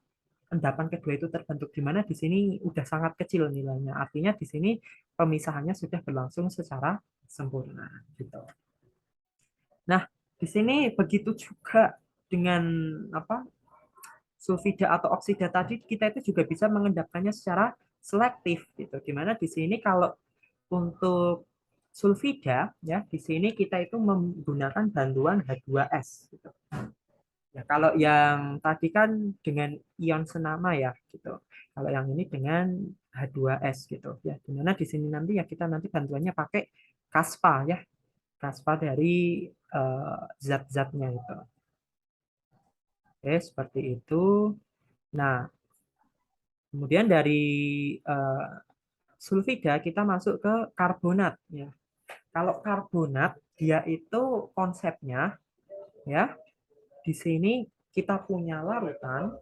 endapan kedua itu terbentuk, di mana di sini udah sangat kecil nilainya. Artinya di sini pemisahannya sudah berlangsung secara sempurna gitu. Nah, di sini begitu juga dengan apa? Sulfida atau oksida tadi kita itu juga bisa mengendapkannya secara selektif gitu. Di mana di sini kalau untuk sulfida ya di sini kita itu menggunakan bantuan H2S gitu. Ya, kalau yang tadi kan dengan ion senama ya gitu. Kalau yang ini dengan H2S gitu ya. Dimana di sini nanti ya kita nanti bantuannya pakai kaspa ya. Kaspa dari zat-zatnya itu. Oke, seperti itu. Nah, kemudian dari sulfida kita masuk ke karbonat ya. Kalau karbonat dia itu konsepnya ya di sini kita punya larutan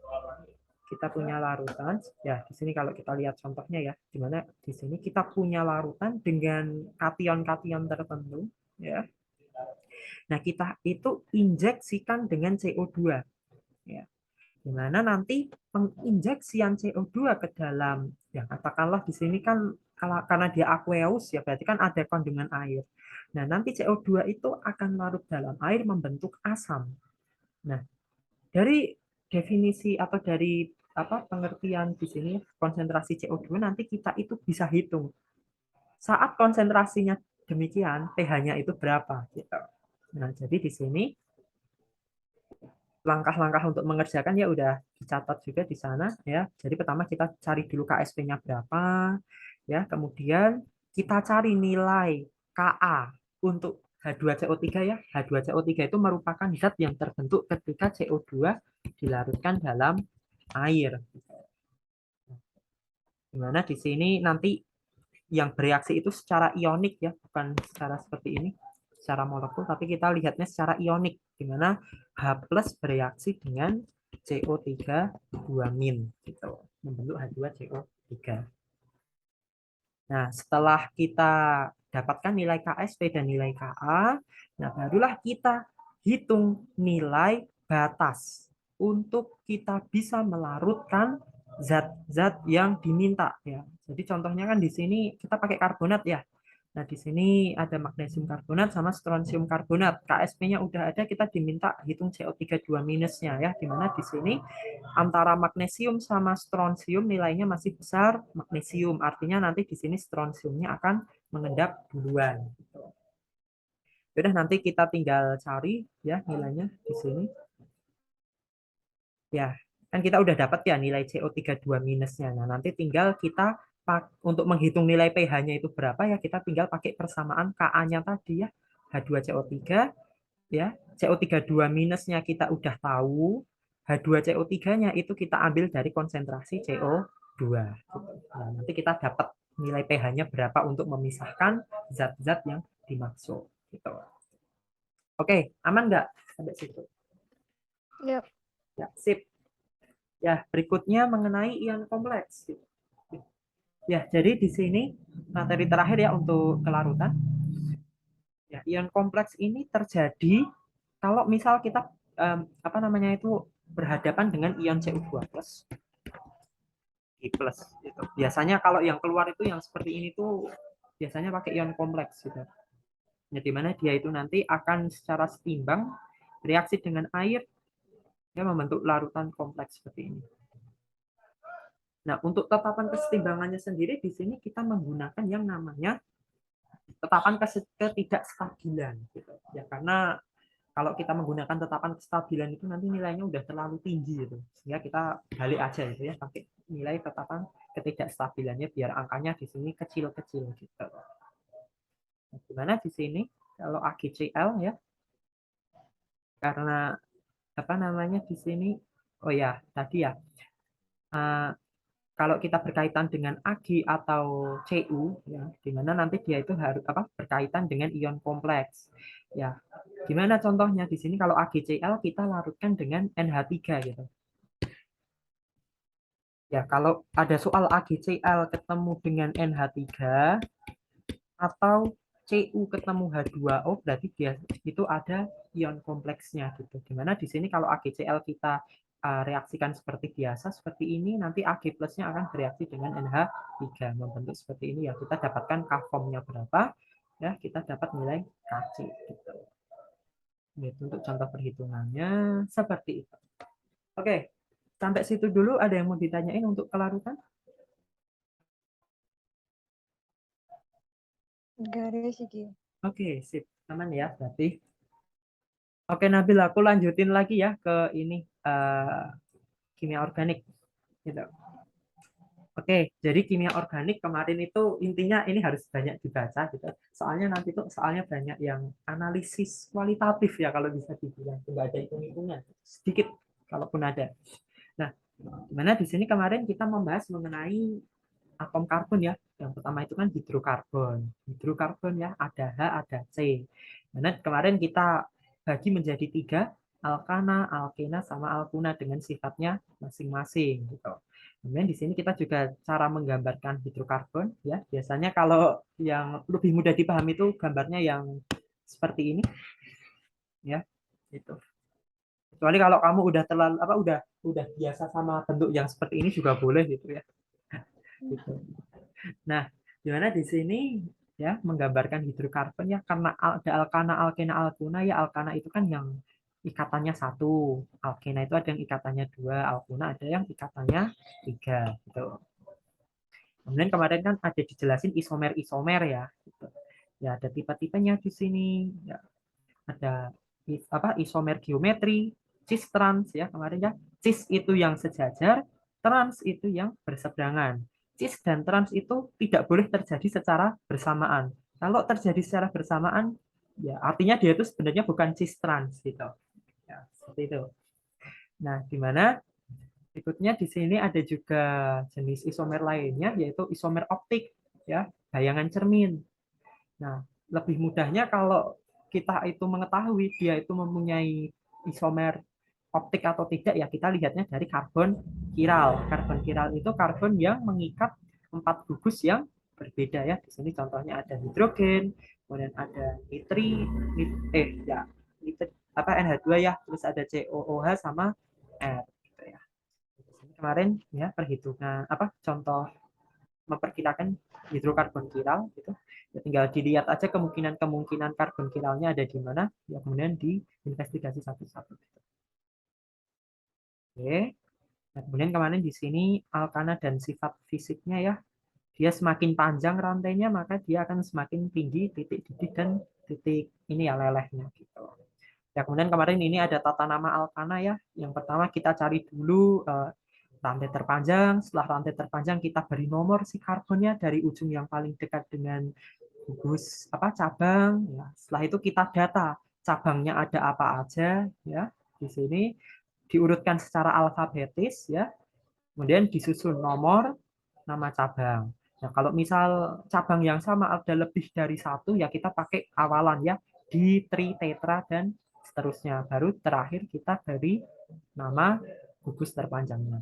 ya di sini kalau kita lihat contohnya ya di mana di sini kita punya larutan dengan kation-kation tertentu ya. Nah, kita itu injeksikan dengan CO2 ya. Di mana nanti penginjeksian CO2 ke dalam ya katakanlah di sini kan karena dia aqueous ya berarti kan ada kandungan air. Nah, nanti CO2 itu akan larut dalam air membentuk asam. Nah, dari definisi atau dari apa pengertian di sini konsentrasi CO2 nanti kita itu bisa hitung saat konsentrasinya demikian pH-nya itu berapa gitu. Nah, jadi di sini langkah-langkah untuk mengerjakan ya udah dicatat juga di sana ya. Jadi pertama kita cari dulu KSP-nya berapa ya, kemudian kita cari nilai Ka untuk H2CO3 ya. H2CO3 itu merupakan zat yang terbentuk ketika CO2 dilarutkan dalam air. Dimana di sini nanti yang bereaksi itu secara ionik ya, bukan secara seperti ini, secara molekul, tapi kita lihatnya secara ionik, di mana H plus bereaksi dengan CO3 2- gitu, membentuk H2CO3. Nah, setelah kita dapatkan nilai KSP dan nilai Ka, nah barulah kita hitung nilai batas untuk kita bisa melarutkan zat-zat yang diminta ya. Jadi contohnya kan di sini kita pakai karbonat ya. Nah, di sini ada magnesium karbonat sama strontium karbonat. KSP-nya udah ada, kita diminta hitung CO3 2-nya ya. Di mana di sini antara magnesium sama strontium nilainya masih besar magnesium. Artinya nanti di sini strontiumnya akan mengendap duluan. Udah nanti kita tinggal cari ya nilainya di sini. Ya, kan kita udah dapat ya nilai CO3 2-nya. Nah, nanti tinggal kita untuk menghitung nilai pH-nya itu berapa ya kita tinggal pakai persamaan Ka-nya tadi ya. H2CO3 ya. CO3 2-nya kita udah tahu. H2CO3-nya itu kita ambil dari konsentrasi CO2. Nah, nanti kita dapat nilai pH-nya berapa untuk memisahkan zat-zat yang dimaksud. Gitu. Oke, aman nggak sampai situ? Ya. Ya, sip. Ya, berikutnya mengenai ion kompleks. Ya, jadi di sini materi terakhir ya untuk kelarutan. Ya, ion kompleks ini terjadi kalau misal kita apa namanya itu berhadapan dengan ion Cu2 plus I plus gitu. Biasanya kalau yang keluar itu yang seperti ini tuh biasanya pakai ion kompleks gitu. Ya, di mana dia itu nanti akan secara setimbang reaksi dengan air ya membentuk larutan kompleks seperti ini. Nah, untuk tetapan kesetimbangannya sendiri di sini kita menggunakan yang namanya tetapan ketidakstabilan gitu. Ya, karena kalau kita menggunakan tetapan kestabilan itu nanti nilainya udah terlalu tinggi gitu. Sehingga kita balik aja gitu ya pakai nilai tetapan ketidakstabilannya biar angkanya di sini kecil-kecil gitu. Nah, gimana di sini kalau AgCl ya? Karena apa namanya di sini Oh ya, tadi ya. Kalau kita berkaitan dengan Ag atau Cu, ya, di mana nanti dia itu harus berkaitan dengan ion kompleks. Ya, gimana contohnya di sini kalau AgCl kita larutkan dengan NH3 gitu. Ya, kalau ada soal AgCl ketemu dengan NH3 atau Cu ketemu H2O, berarti dia itu ada ion kompleksnya gitu. Dimana di sini kalau AgCl kita reaksikan seperti biasa, seperti ini, nanti Ag plusnya akan bereaksi dengan NH3 membentuk seperti ini ya. Kita dapatkan K-formnya berapa, ya kita dapat nilai Kc gitu. Itu untuk contoh perhitungannya seperti itu. Oke, sampai situ dulu. Ada yang mau ditanyain untuk kelarutan? Enggak ada sih, Ki. Oke, sip. Aman ya, berarti. Oke, Nabil, aku lanjutin lagi ya ke ini kimia organik. Gitu. Oke, jadi kimia organik kemarin itu intinya ini harus banyak dibaca gitu. Soalnya nanti tuh soalnya banyak yang analisis kualitatif ya kalau bisa dibilang. Nggak ada hitung-hitungan. Sedikit kalaupun ada. Nah, dimana di sini kemarin kita membahas mengenai atom karbon ya. Yang pertama itu kan hidrokarbon. Hidrokarbon ya, ada H, ada C. Nah, kemarin kita bagi menjadi 3, alkana, alkena, sama alkuna dengan sifatnya masing-masing gitu. Kemudian di sini kita juga cara menggambarkan hidrokarbon ya. Biasanya kalau yang lebih mudah dipahami itu gambarnya yang seperti ini ya. Itu. Kecuali kalau kamu udah terlalu udah biasa sama bentuk yang seperti ini juga boleh gitu ya. Gitu. Nah, gimana di sini ya menggambarkan hidrokarbon ya karena ada alkana, alkena, alkuna ya alkana itu kan yang ikatannya 1, alkena itu ada yang ikatannya 2, alkuna ada yang ikatannya 3 gitu. Kemudian kemarin kan ada dijelasin isomer-isomer ya. Gitu. Ya ada tipe-tipenya di sini. Ya, ada isomer geometri, cis trans ya kemarin ya. Cis itu yang sejajar, trans itu yang berseberangan. Cis dan trans itu tidak boleh terjadi secara bersamaan. Kalau terjadi secara bersamaan, ya artinya dia itu sebenarnya bukan cis trans gitu. Ya, seperti itu. Nah, di mana berikutnya di sini ada juga jenis isomer lainnya yaitu isomer optik ya, bayangan cermin. Nah, lebih mudahnya kalau kita itu mengetahui dia itu mempunyai isomer optik atau tidak ya kita lihatnya dari karbon kiral. Karbon kiral itu karbon yang mengikat 4 gugus yang berbeda ya. Di sini contohnya ada hidrogen, kemudian ada NH2 ya, terus ada COOH sama R gitu ya. Kemarin ya perhitungan contoh memperkirakan hidrokarbon kiral gitu. Ya, tinggal dilihat aja kemungkinan karbon kiralnya ada di mana, ya kemudian diinvestigasi satu-satu. Oke. Nah, kemudian kemarin di sini alkana dan sifat fisiknya ya, dia semakin panjang rantainya maka dia akan semakin tinggi titik didih dan titik ini ya lelehnya gitu. Ya kemudian kemarin ini ada tata nama alkana ya. Yang pertama kita cari dulu rantai terpanjang. Setelah rantai terpanjang kita beri nomor si karbonnya dari ujung yang paling dekat dengan gugus cabang. Ya. Setelah itu kita data cabangnya ada apa aja ya. Di sini diurutkan secara alfabetis ya. Kemudian disusun nomor, nama cabang. Nah, kalau misal cabang yang sama ada lebih dari 1 ya kita pakai awalan ya di tri, tetra dan seterusnya. Baru terakhir kita beri nama gugus terpanjangnya.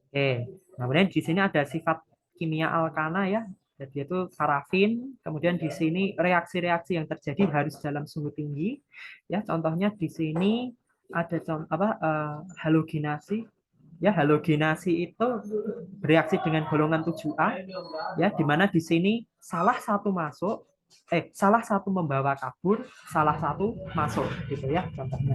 Oke, kemudian di sini ada sifat kimia alkana ya. Jadi itu parafin. Kemudian di sini reaksi-reaksi yang terjadi harus dalam suhu tinggi. Ya, contohnya di sini ada halogenasi. Ya, halogenasi itu bereaksi dengan golongan 7A ya, di mana di sini salah satu membawa kabur, salah satu masuk gitu ya contohnya.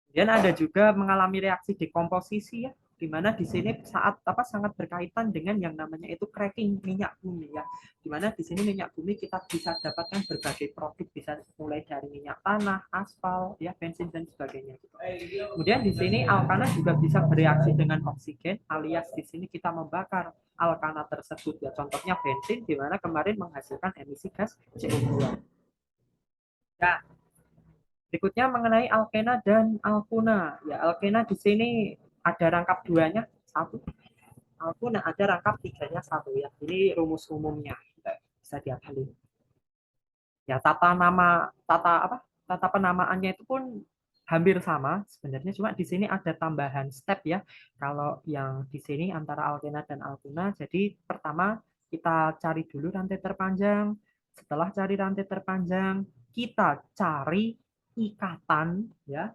Kemudian ada juga mengalami reaksi dekomposisi ya, di mana di sini sangat berkaitan dengan yang namanya itu cracking minyak bumi ya. Di mana di sini minyak bumi kita bisa dapatkan berbagai produk, bisa mulai dari minyak tanah, aspal, ya bensin dan sebagainya. Kemudian di sini alkana juga bisa bereaksi dengan oksigen, alias di sini kita membakar alkana tersebut ya. Contohnya bensin, di mana kemarin menghasilkan emisi gas CO2. Nah, Berikutnya mengenai alkena dan alkuna. Ya, alkena di sini ada rangkap duanya satu, alkuna ada rangkap tiganya satu ya. Ini rumus umumnya bisa dihafali. Ya, tata penamaannya itu pun hampir sama sebenarnya, cuma di sini ada tambahan step ya. Kalau yang di sini antara alkena dan alkuna, jadi pertama kita cari dulu rantai terpanjang. Setelah cari rantai terpanjang, kita cari ikatan ya.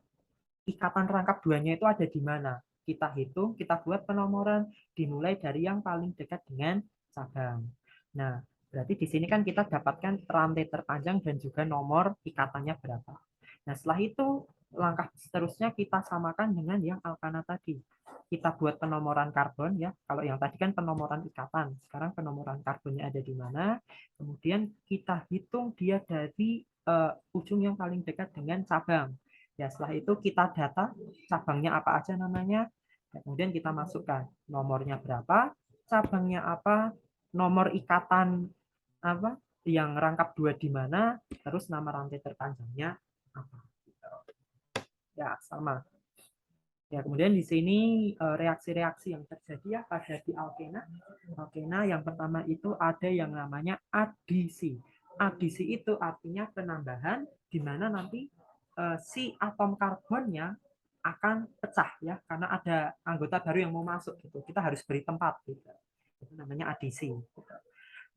Ikatan rangkap duanya itu ada di mana? Kita hitung, kita buat penomoran dimulai dari yang paling dekat dengan cabang. Nah, berarti di sini kan kita dapatkan rantai terpanjang dan juga nomor ikatannya berapa. Nah, setelah itu langkah seterusnya kita samakan dengan yang alkana tadi. Kita buat penomoran karbon ya. Kalau yang tadi kan penomoran ikatan, sekarang penomoran karbonnya ada di mana. Kemudian kita hitung dia dari ujung yang paling dekat dengan cabang. Ya, setelah itu kita data cabangnya apa aja namanya. Kemudian kita masukkan nomornya berapa, cabangnya apa, nomor ikatan apa yang rangkap dua di mana, terus nama rantai terpanjangnya apa. Ya, sama. Ya, kemudian di sini reaksi-reaksi yang terjadi ya pada di alkena. Alkena yang pertama itu ada yang namanya adisi. Adisi itu artinya penambahan di mana nanti si atom karbonnya akan pecah ya karena ada anggota baru yang mau masuk gitu. Kita harus beri tempat gitu. Itu namanya adisi.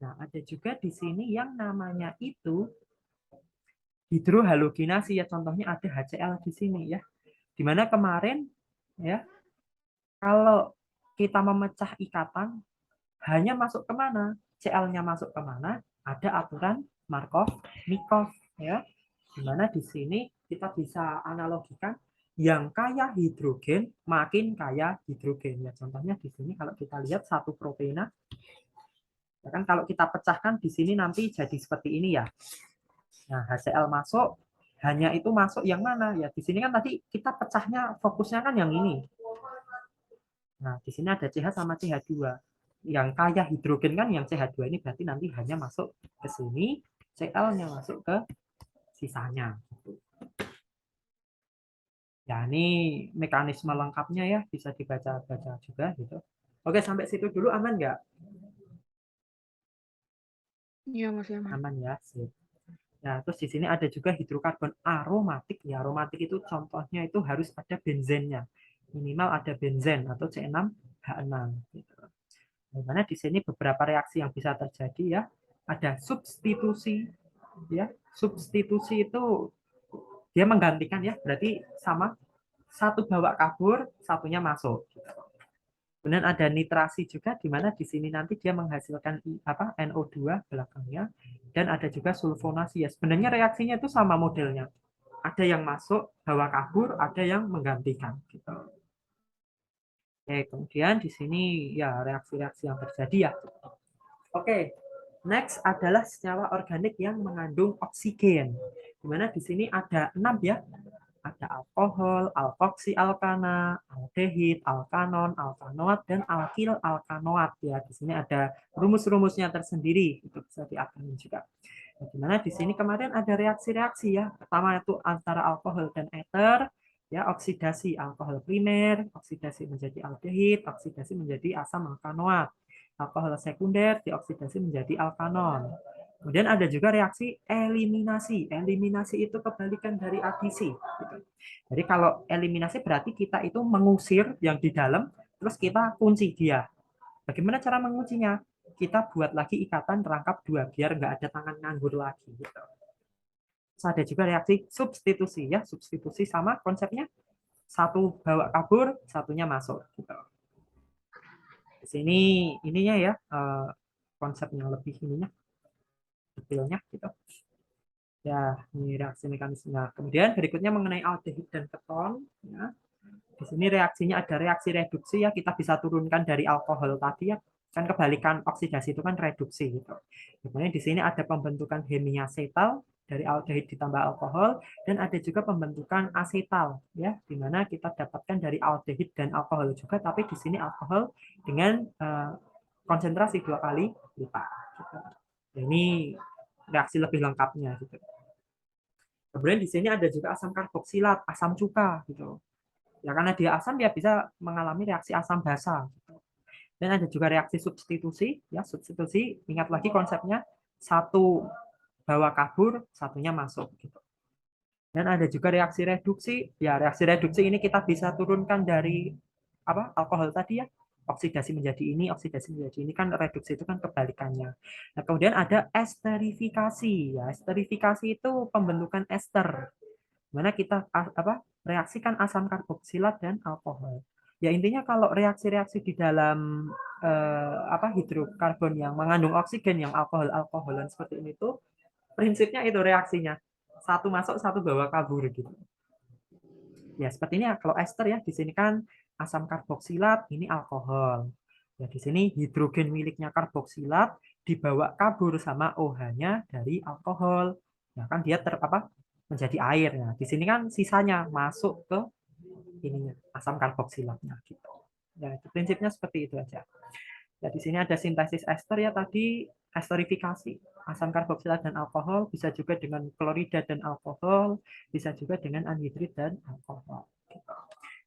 Nah, ada juga di sini yang namanya itu hidrohalogenasi ya, contohnya ada HCl di sini ya. Dimana kemarin ya kalau kita memecah ikatan hanya masuk kemana? Cl-nya masuk kemana? Ada aturan Markov-Nikov ya. Dimana di sini kita bisa analogikan yang kaya hidrogen makin kaya hidrogen ya. Contohnya di sini kalau kita lihat satu proteina, ya kan kalau kita pecahkan di sini nanti jadi seperti ini ya. Nah, HCl masuk, hanya itu masuk yang mana? Ya di sini kan tadi kita pecahnya fokusnya kan yang ini. Nah, di sini ada CH sama CH2. Yang kaya hidrogen kan yang CH2 ini berarti nanti hanya masuk ke sini, Cl-nya masuk ke sisanya. Ya, ini mekanisme lengkapnya ya, bisa dibaca-baca juga gitu. Oke, sampai situ dulu aman nggak? Iya, masih aman. Aman ya, sip. Nah, terus di sini ada juga hidrokarbon aromatik. Ya, aromatik itu contohnya itu harus ada benzennya. Minimal ada benzen atau C6H6. Gitu. Dimana di sini beberapa reaksi yang bisa terjadi ya. Ada substitusi. Ya, substitusi itu dia menggantikan ya, berarti sama. Satu bawa kabur, satunya masuk. Kemudian ada nitrasi juga, di mana di sini nanti dia menghasilkan NO2 belakangnya, dan ada juga sulfonasi ya. Sebenarnya reaksinya itu sama modelnya. Ada yang masuk, bawa kabur, ada yang menggantikan. Gitu. Oke, kemudian di sini ya reaksi-reaksi yang terjadi ya. Oke, next adalah senyawa organik yang mengandung oksigen. Di mana di sini ada 6 ya. Ada alkohol, alkoksi alkana, aldehid, alkanon, alkanoat, dan alkil alkanoat. Ya, di sini ada rumus-rumusnya tersendiri, itu bisa diakini juga. Nah, di mana di sini kemarin ada reaksi-reaksi ya. Pertama itu antara alkohol dan eter, ya oksidasi alkohol primer, oksidasi menjadi aldehid, oksidasi menjadi asam alkanoat. Alkohol sekunder dioksidasi menjadi alkanon. Kemudian ada juga reaksi eliminasi. Eliminasi itu kebalikan dari adisi. Jadi kalau eliminasi berarti kita itu mengusir yang di dalam, terus kita kunci dia. Bagaimana cara menguncinya? Kita buat lagi ikatan rangkap dua, biar nggak ada tangan nganggur lagi. Gitu. Terus ada juga reaksi substitusi. Ya, substitusi sama konsepnya. Satu bawa kabur, satunya masuk. Gitu. Di sini ininya ya, konsepnya lebih ininya. Detailnya gitu. Ya, ini reaksi mekanismenya. Kemudian berikutnya mengenai aldehid dan keton. Ya. Di sini reaksinya ada reaksi reduksi ya, kita bisa turunkan dari alkohol tadi ya. Kan kebalikan oksidasi itu kan reduksi gitu. Kemudian di sini ada pembentukan hemiasetal dari aldehid ditambah alkohol, dan ada juga pembentukan asetal ya, di mana kita dapatkan dari aldehid dan alkohol juga, tapi di sini alkohol dengan konsentrasi 2 kali lipat. Gitu. Ini reaksi lebih lengkapnya gitu. Kemudian di sini ada juga asam karboksilat, asam cuka gitu. Ya karena dia asam ya bisa mengalami reaksi asam basa. Gitu. Dan ada juga reaksi substitusi, ya substitusi. Ingat lagi konsepnya, satu bawa kabur, satunya masuk. Gitu. Dan ada juga reaksi reduksi. Ya reaksi reduksi ini kita bisa turunkan dari apa alkohol tadi ya, oksidasi menjadi ini, oksidasi menjadi ini kan reduksi itu kan kebalikannya. Nah kemudian ada esterifikasi. Ya esterifikasi itu pembentukan ester, mana kita reaksikan asam karboksilat dan alkohol. Ya intinya kalau reaksi-reaksi di dalam hidrokarbon yang mengandung oksigen yang alkohol-alkoholan seperti ini tuh prinsipnya itu reaksinya satu masuk satu bawa kabur gitu. Ya seperti ini ya kalau ester ya di sini kan asam karboksilat ini alkohol. Ya di sini hidrogen miliknya karboksilat dibawa kabur sama OH-nya dari alkohol. Ya kan dia menjadi air. Nah, di sini kan sisanya masuk ke ininya asam karboksilatnya gitu. Ya itu prinsipnya seperti itu aja. Ya di sini ada sintesis ester ya tadi esterifikasi asam karboksilat dan alkohol, bisa juga dengan klorida dan alkohol, bisa juga dengan anhidrid dan alkohol. Gitu.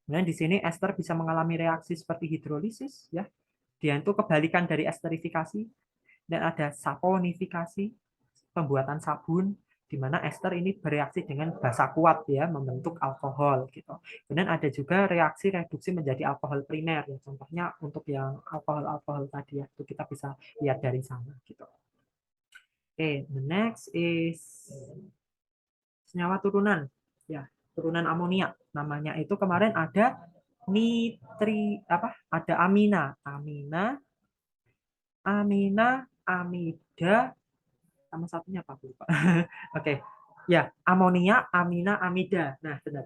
Kemudian di sini ester bisa mengalami reaksi seperti hidrolisis ya. Dia itu kebalikan dari esterifikasi, dan ada saponifikasi, pembuatan sabun, di mana ester ini bereaksi dengan basa kuat ya, membentuk alkohol gitu. Kemudian ada juga reaksi reduksi menjadi alkohol primer ya. Contohnya untuk yang alkohol-alkohol tadi ya, itu kita bisa lihat dari sana gitu. Oke, the next is senyawa turunan ya, turunan amonia. Namanya itu kemarin ada ada amina, amida, sama satunya apa lupa. Oke. Ya, amonia, amina, amida. Nah, benar.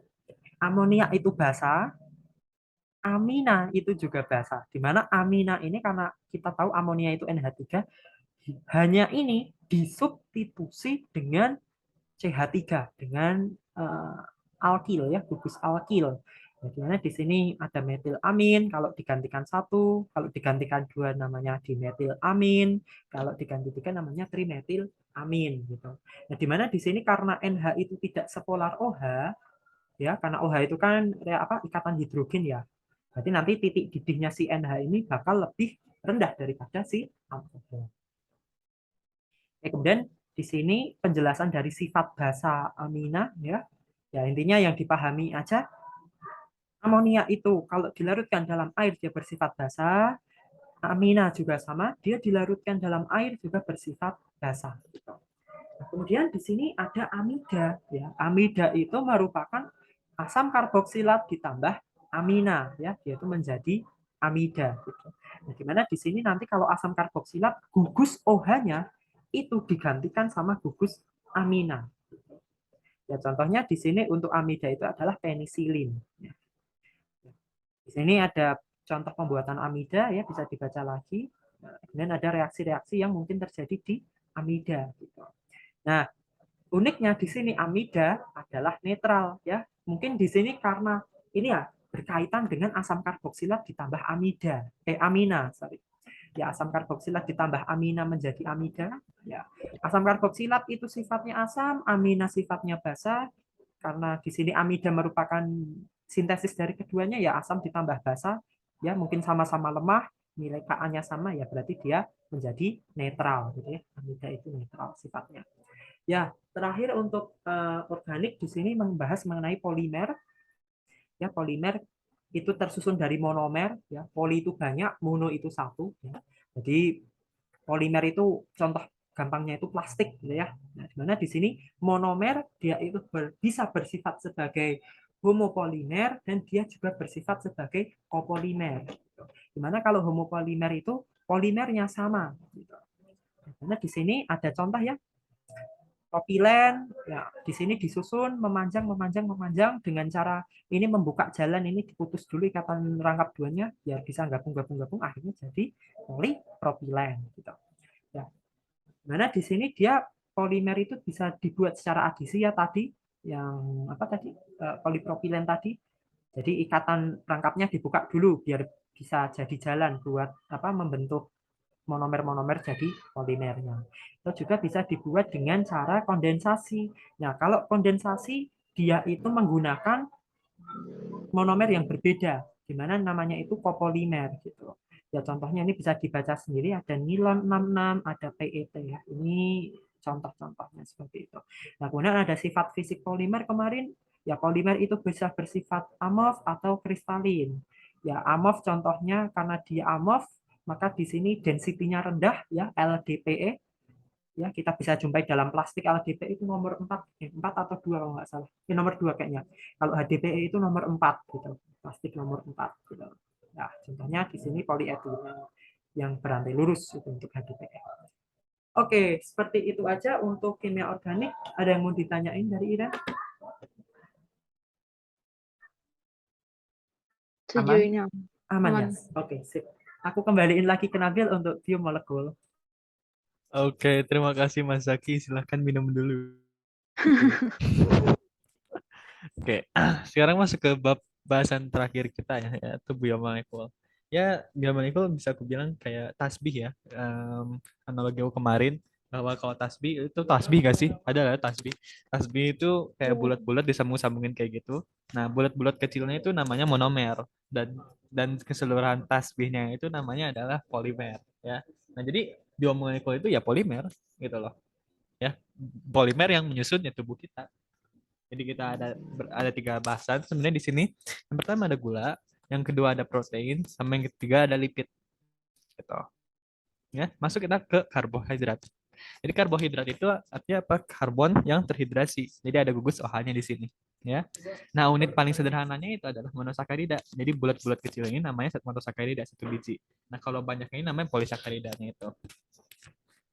Amonia itu basa, amina itu juga basa. Di mana amina ini karena kita tahu amonia itu NH3, hanya ini disubstitusi dengan CH3 dengan alkil ya, gugus alkil. Nah, dimana di sini ada metilamin, kalau digantikan satu, kalau digantikan dua namanya dimetilamin, kalau diganti tiga namanya trimetilamin gitu. Nah, dimana di sini karena NH itu tidak sepolar OH ya, karena OH itu kan ikatan hidrogen ya. Berarti nanti titik didihnya si NH ini bakal lebih rendah daripada si alkohol. Kemudian di sini penjelasan dari sifat basa amina ya. Ya intinya yang dipahami aja, amonia itu kalau dilarutkan dalam air dia bersifat basa, amina juga sama, dia dilarutkan dalam air juga bersifat basa. Nah, kemudian di sini ada amida ya. Amida itu merupakan asam karboksilat ditambah amina ya, dia itu menjadi amida gitu. Nah, dimana di sini nanti kalau asam karboksilat gugus OH-nya itu digantikan sama gugus amina. Ya contohnya di sini untuk amida itu adalah penisilin. Di sini ada contoh pembuatan amida ya, bisa dibaca lagi. Kemudian ada reaksi-reaksi yang mungkin terjadi di amida gitu. Nah, uniknya di sini amida adalah netral ya. Mungkin di sini karena ini ya berkaitan dengan asam karboksilat ditambah amina, sorry. Ya asam karboksilat ditambah amina menjadi amida. Ya, asam karboksilat itu sifatnya asam, amina sifatnya basa. Karena di sini amida merupakan sintesis dari keduanya ya asam ditambah basa. Ya mungkin sama-sama lemah, nilai Ka-nya sama ya berarti dia menjadi netral gitu ya. Amida itu netral sifatnya. Ya, terakhir untuk organik di sini membahas mengenai polimer. Ya, polimer itu tersusun dari monomer, ya. Poli itu banyak, mono itu satu, ya. Jadi polimer itu contoh gampangnya itu plastik gitu ya. Nah, di mana di sini monomer dia itu bisa bersifat sebagai homopolimer dan dia juga bersifat sebagai copolimer. Di mana kalau homopolimer itu polimernya sama gitu. Karena di sini ada contoh ya, propilen ya di sini disusun memanjang dengan cara ini membuka jalan, ini diputus dulu ikatan rangkap duanya biar bisa gabung akhirnya jadi polipropilen gitu ya. Mana di sini dia polimer itu bisa dibuat secara adisi ya tadi yang polipropilen tadi, jadi ikatan rangkapnya dibuka dulu biar bisa jadi jalan buat membentuk monomer-monomer jadi polimernya. Itu juga bisa dibuat dengan cara kondensasi. Nah, kalau kondensasi dia itu menggunakan monomer yang berbeda, di mana namanya itu copolimer gitu. Ya contohnya ini bisa dibaca sendiri, ada nilon 66, ada PET ya. Ini contoh-contohnya seperti itu. Nah, kemudian ada sifat fisik polimer kemarin, ya polimer itu bisa bersifat amorf atau kristalin. Ya amorf contohnya karena dia amorf, maka di sini density-nya rendah ya LDPE. Ya, kita bisa jumpai dalam plastik LDPE itu nomor 4, 4 atau 2 kalau nggak salah. Ini nomor 2 kayaknya. Kalau HDPE itu nomor 4 gitu. Plastik nomor 4 gitu. Nah, contohnya di sini polietilen yang berantai lurus itu untuk HDPE. Oke, seperti itu aja untuk kimia organik. Ada yang mau ditanyain dari Ira? Sejauh ini aman. Aman ya? Aman. Oke, sip. Aku kembaliin lagi ke Nabil untuk biomolekul. Oke, terima kasih Mas Zaki. Silahkan minum dulu. Oke, sekarang masuk ke bab bahasan terakhir kita ya, yaitu biomolekul. Ya, biomolekul bisa aku bilang kayak tasbih ya. Analogi aku kemarin bahwa kalau tasbih itu tasbih gak sih? Ada lah tasbih. Tasbih itu kayak bulat-bulat disambung-sambungin kayak gitu. Nah, bulat-bulat kecilnya itu namanya monomer dan keseluruhan tasbihnya itu namanya adalah polimer ya. Nah, jadi biomolekul itu ya polimer gitu loh. Ya, polimer yang menyusun ya tubuh kita. Jadi kita ada tiga bahasan sebenarnya di sini. Yang pertama ada gula, yang kedua ada protein, sama yang ketiga ada lipid. Gitu. Ya, masuk kita ke karbohidrat. Jadi karbohidrat itu artinya apa? Karbon yang terhidrasi. Jadi ada gugus OH-nya di sini. Ya. Nah, unit paling sederhananya itu adalah monosakarida. Jadi bulat-bulat kecil ini namanya monosakarida satu biji. Nah, kalau banyak ini namanya polisakaridanya itu.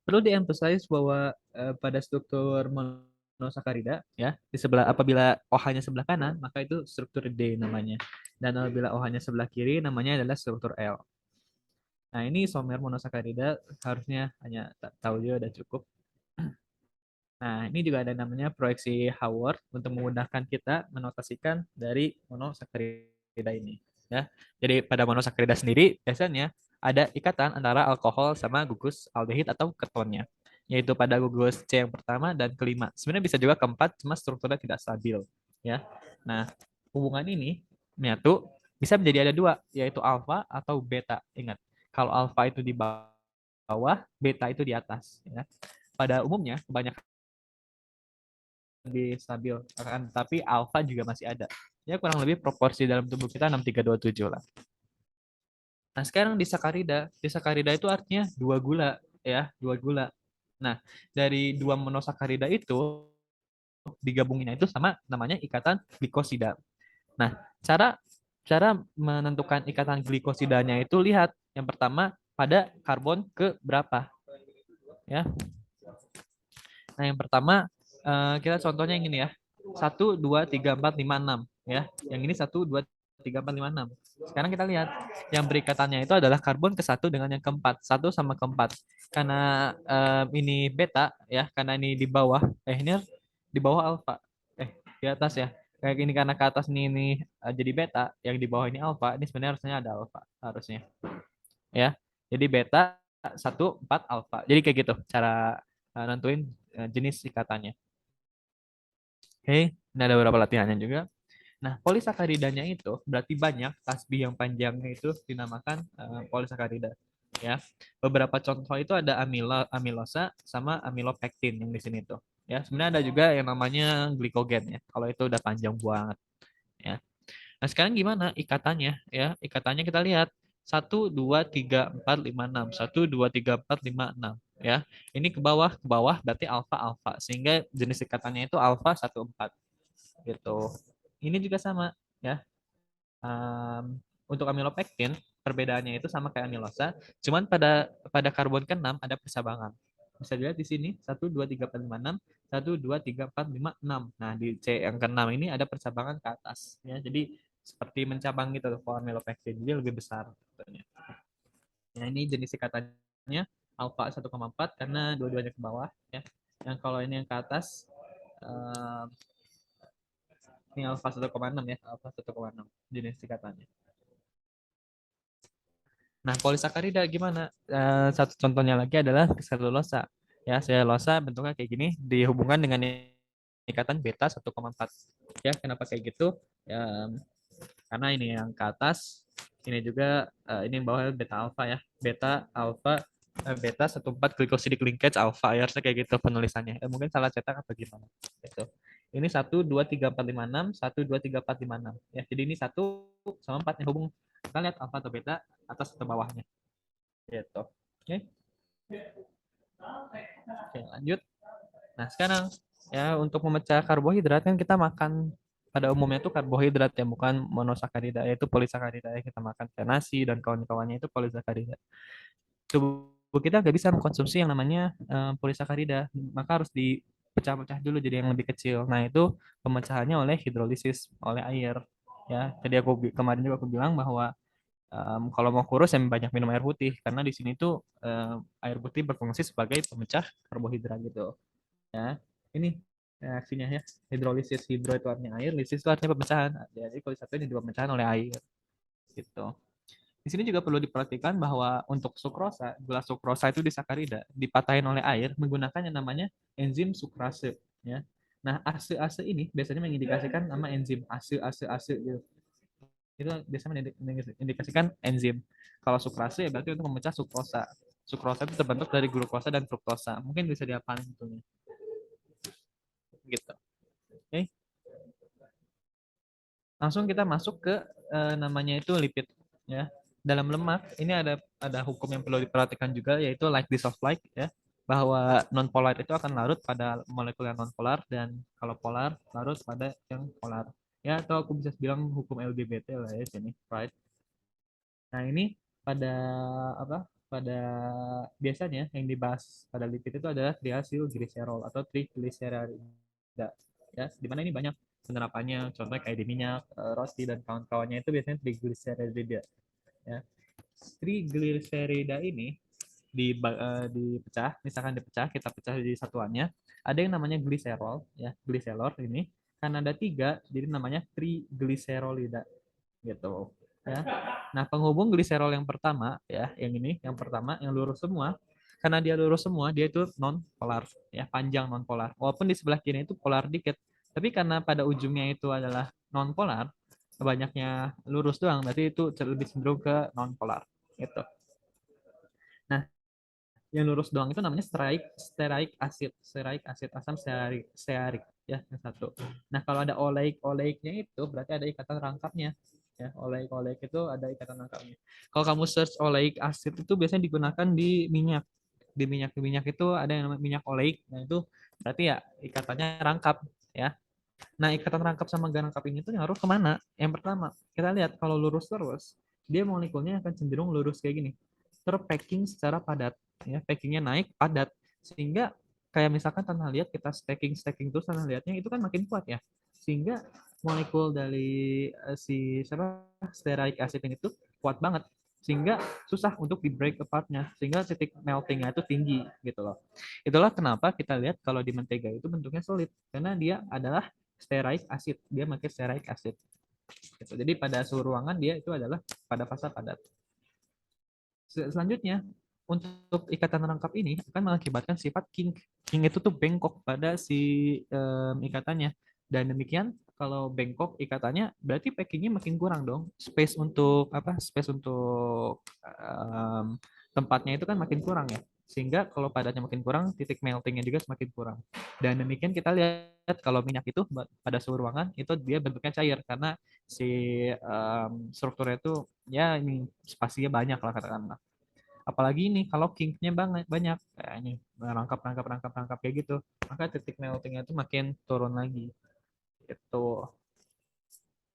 Perlu diemphasize bahwa pada struktur monosakarida ya di sebelah apabila OH-nya sebelah kanan maka itu struktur D namanya dan apabila OH-nya sebelah kiri namanya adalah struktur L. Nah, ini isomer monosakarida harusnya hanya tahu juga udah cukup. Nah, ini juga ada namanya proyeksi Haworth untuk memudahkan kita menotasikan dari monosakarida ini ya. Jadi pada monosakarida sendiri biasanya ada ikatan antara alkohol sama gugus aldehid atau ketonnya, yaitu pada gugus C yang pertama dan kelima. Sebenarnya bisa juga keempat, cuma strukturnya tidak stabil ya. Nah, hubungan ini menyatu bisa menjadi ada dua, yaitu alfa atau beta. Ingat, kalau alfa itu di bawah, beta itu di atas ya. Pada umumnya kebanyakan lebih stabil kan, tapi alfa juga masih ada. Ya kurang lebih proporsi dalam tubuh kita 6327 lah. Nah, sekarang di sakarida itu artinya dua gula ya, dua gula. Nah, dari dua monosakarida itu digabunginnya itu sama namanya ikatan glikosida. Nah, cara cara menentukan ikatan glikosidanya itu lihat yang pertama pada karbon ke berapa ya. Nah, yang pertama kita contohnya yang ini ya. 1, 2, 3, 4, 5, 6 ya. Yang ini 1, 2, 3, 4, 5, 6. Sekarang kita lihat yang berikatannya itu adalah karbon ke satu dengan yang keempat, satu sama keempat. Karena ini beta ya, karena ini di bawah, ini di bawah alfa, di atas ya. Kayak gini karena ke atas ini jadi beta, yang di bawah ini alfa. Ini sebenarnya harusnya ada alfa harusnya ya. Jadi beta 1, 4 alfa. Jadi kayak gitu cara nentuin jenis ikatannya. Oke, ini ada beberapa latihannya juga. Nah, polisakaridanya itu berarti banyak tasbih yang panjangnya itu dinamakan polisakarida. Ya, beberapa contoh itu ada amilosa sama amilopektin yang di sini tuh. Ya, sebenarnya ada juga yang namanya glikogen ya. Kalau itu udah panjang banget. Ya. Nah, sekarang gimana ikatannya? Ya, ikatannya kita lihat 1, 2, 3, 4, 5, 6. 1, 2, 3, 4, 5, 6. Ya, ini ke bawah berarti alfa alfa sehingga jenis ikatannya itu alfa 1, 4 gitu. Ini juga sama ya. Untuk amilopektin perbedaannya itu sama kayak amilosa, cuman pada karbon ke-6 ada percabangan. Bisa dilihat di sini 1, 2, 3, 4, 5, 6, 1, 2, 3, 4, 5, 6. Nah, di C yang ke-6 ini ada percabangan ke atas ya. Jadi seperti mencabang gitu kalau amilopektin. Jadi lebih besar sebetulnya. Nah, ini jenis ikatannya alfa 1,4 karena dua-duanya ke bawah ya. Yang kalau ini yang ke atas ini alfa 1,6 ya, alfa 1,6 jenis ikatannya. Nah, polisakarida gimana? Satu contohnya lagi adalah selulosa. Ya, selulosa bentuknya kayak gini dihubungkan dengan ikatan beta 1,4. Ya, kenapa kayak gitu? Ya, karena ini yang ke atas, ini juga ini bawah beta alfa ya. Beta 1,4 glycosidic linkage alfa ya, harusnya kayak gitu penulisannya. Mungkin salah cetak atau gimana. Gitu. Ini 1, 2, 3, 4, 5, 6, 1, 2, 3, 4, 5, 6. Ya, jadi ini 1 sama 4 yang hubung. Kita lihat alfa atau beta atas atau bawahnya. Gitu. Oke. Oke, lanjut. Nah, sekarang ya untuk memecah karbohidrat kan kita makan pada umumnya itu karbohidrat ya, bukan monosakarida, yaitu polisakarida ya, kita makan kayak nasi dan kawan-kawannya itu polisakarida. Tubuh kita nggak bisa mengkonsumsi yang namanya polisakarida, maka harus dipecah-pecah dulu jadi yang lebih kecil. Nah, itu pemecahannya oleh hidrolisis, oleh air. Ya, tadi kemarin juga aku bilang bahwa kalau mau kurus yang banyak minum air putih karena di sini tuh air putih berfungsi sebagai pemecah karbohidrat gitu ya. Ini reaksinya ya, hidrolisis. Hidro itu artinya air, lisis itu artinya pemecahan. Jadi kalau satu ini dua pemecahan oleh air gitu. Di sini juga perlu diperhatikan bahwa untuk sukrosa, gula sukrosa itu disakarida dipatahin oleh air menggunakan yang namanya enzim sukrase ya. Nah, ase-ase ini biasanya mengindikasikan nama enzim ase gitu. Itu biasanya mengindikasikan enzim. Kalau sukrase ya berarti untuk memecah sukrosa. Sukrosa itu terbentuk dari glukosa dan fruktosa. Mungkin bisa dihafalin tentunya. Gitu. Oke. Langsung kita masuk ke namanya itu lipid ya. Dalam lemak ini ada hukum yang perlu diperhatikan juga yaitu like dissolve like ya, bahwa non polar itu akan larut pada molekul yang non polar dan kalau polar larut pada yang polar. Ya, atau aku bisa bilang hukum LGBT lah ya sini, right? Nah, ini pada apa? Pada biasanya yang dibahas pada lipid itu adalah triacylglycerol atau trigliserida. Ya, di mana ini banyak penerapannya, contohnya kayak di minyak, roti dan kawan-kawannya itu biasanya trigliserida. Ya. Trigliserida ini dipecah, misalkan dipecah, kita pecah di satuannya, ada yang namanya gliserol, ya, gliserol ini, karena ada 3, jadi namanya trigliserolida, gitu. Ya. Nah, penghubung gliserol yang pertama, ya, yang ini, yang pertama, yang lurus semua, karena dia lurus semua, dia itu non polar, ya, panjang non polar. Walaupun di sebelah kiri itu polar dikit, tapi karena pada ujungnya itu adalah non polar, banyaknya lurus doang, berarti itu lebih cenderung ke non polar, gitu. Nah, yang lurus doang itu namanya stearic acid asam stearik ya, yang satu. Nah, kalau ada oleik-oleiknya itu berarti ada ikatan rangkapnya ya. Oleik-oleik itu ada ikatan rangkapnya. Kalau kamu search oleik acid itu biasanya digunakan di minyak. Di minyak itu ada yang namanya minyak oleik. Nah, itu berarti ya ikatannya rangkap ya. Nah, ikatan rangkap sama gak rangkap ini tuh ngaruh kemana? Yang pertama, kita lihat kalau lurus terus, dia molekulnya akan cenderung lurus kayak gini, terpacking secara padat. Ya, packingnya naik, padat. Sehingga kayak misalkan tanah liat kita stacking terus tanah liatnya itu kan makin kuat ya. Sehingga molekul dari si stearic acid ini tuh kuat banget. Sehingga susah untuk di break apartnya. Sehingga titik meltingnya itu tinggi gitu loh. Itulah kenapa kita lihat kalau di mentega itu bentuknya solid. Karena dia adalah stearic acid, dia pakai stearic acid gitu. Jadi pada suhu ruangan dia itu adalah pada fase padat. Selanjutnya untuk ikatan rangkap ini akan mengakibatkan sifat kink. Kink itu tuh bengkok pada si ikatannya, dan demikian kalau bengkok ikatannya berarti packingnya makin kurang dong, space untuk apa, space untuk tempatnya itu kan makin kurang ya, sehingga kalau padatnya makin kurang titik meltingnya juga semakin kurang. Dan demikian kita lihat kalau minyak itu pada suhu ruangan itu dia bentuknya cair karena si strukturnya itu ya ini spasinya banyak lah katakanlah. Apalagi ini kalau kinknya banyak kayak ini rangkap kayak gitu, maka titik meltingnya itu makin turun lagi gitu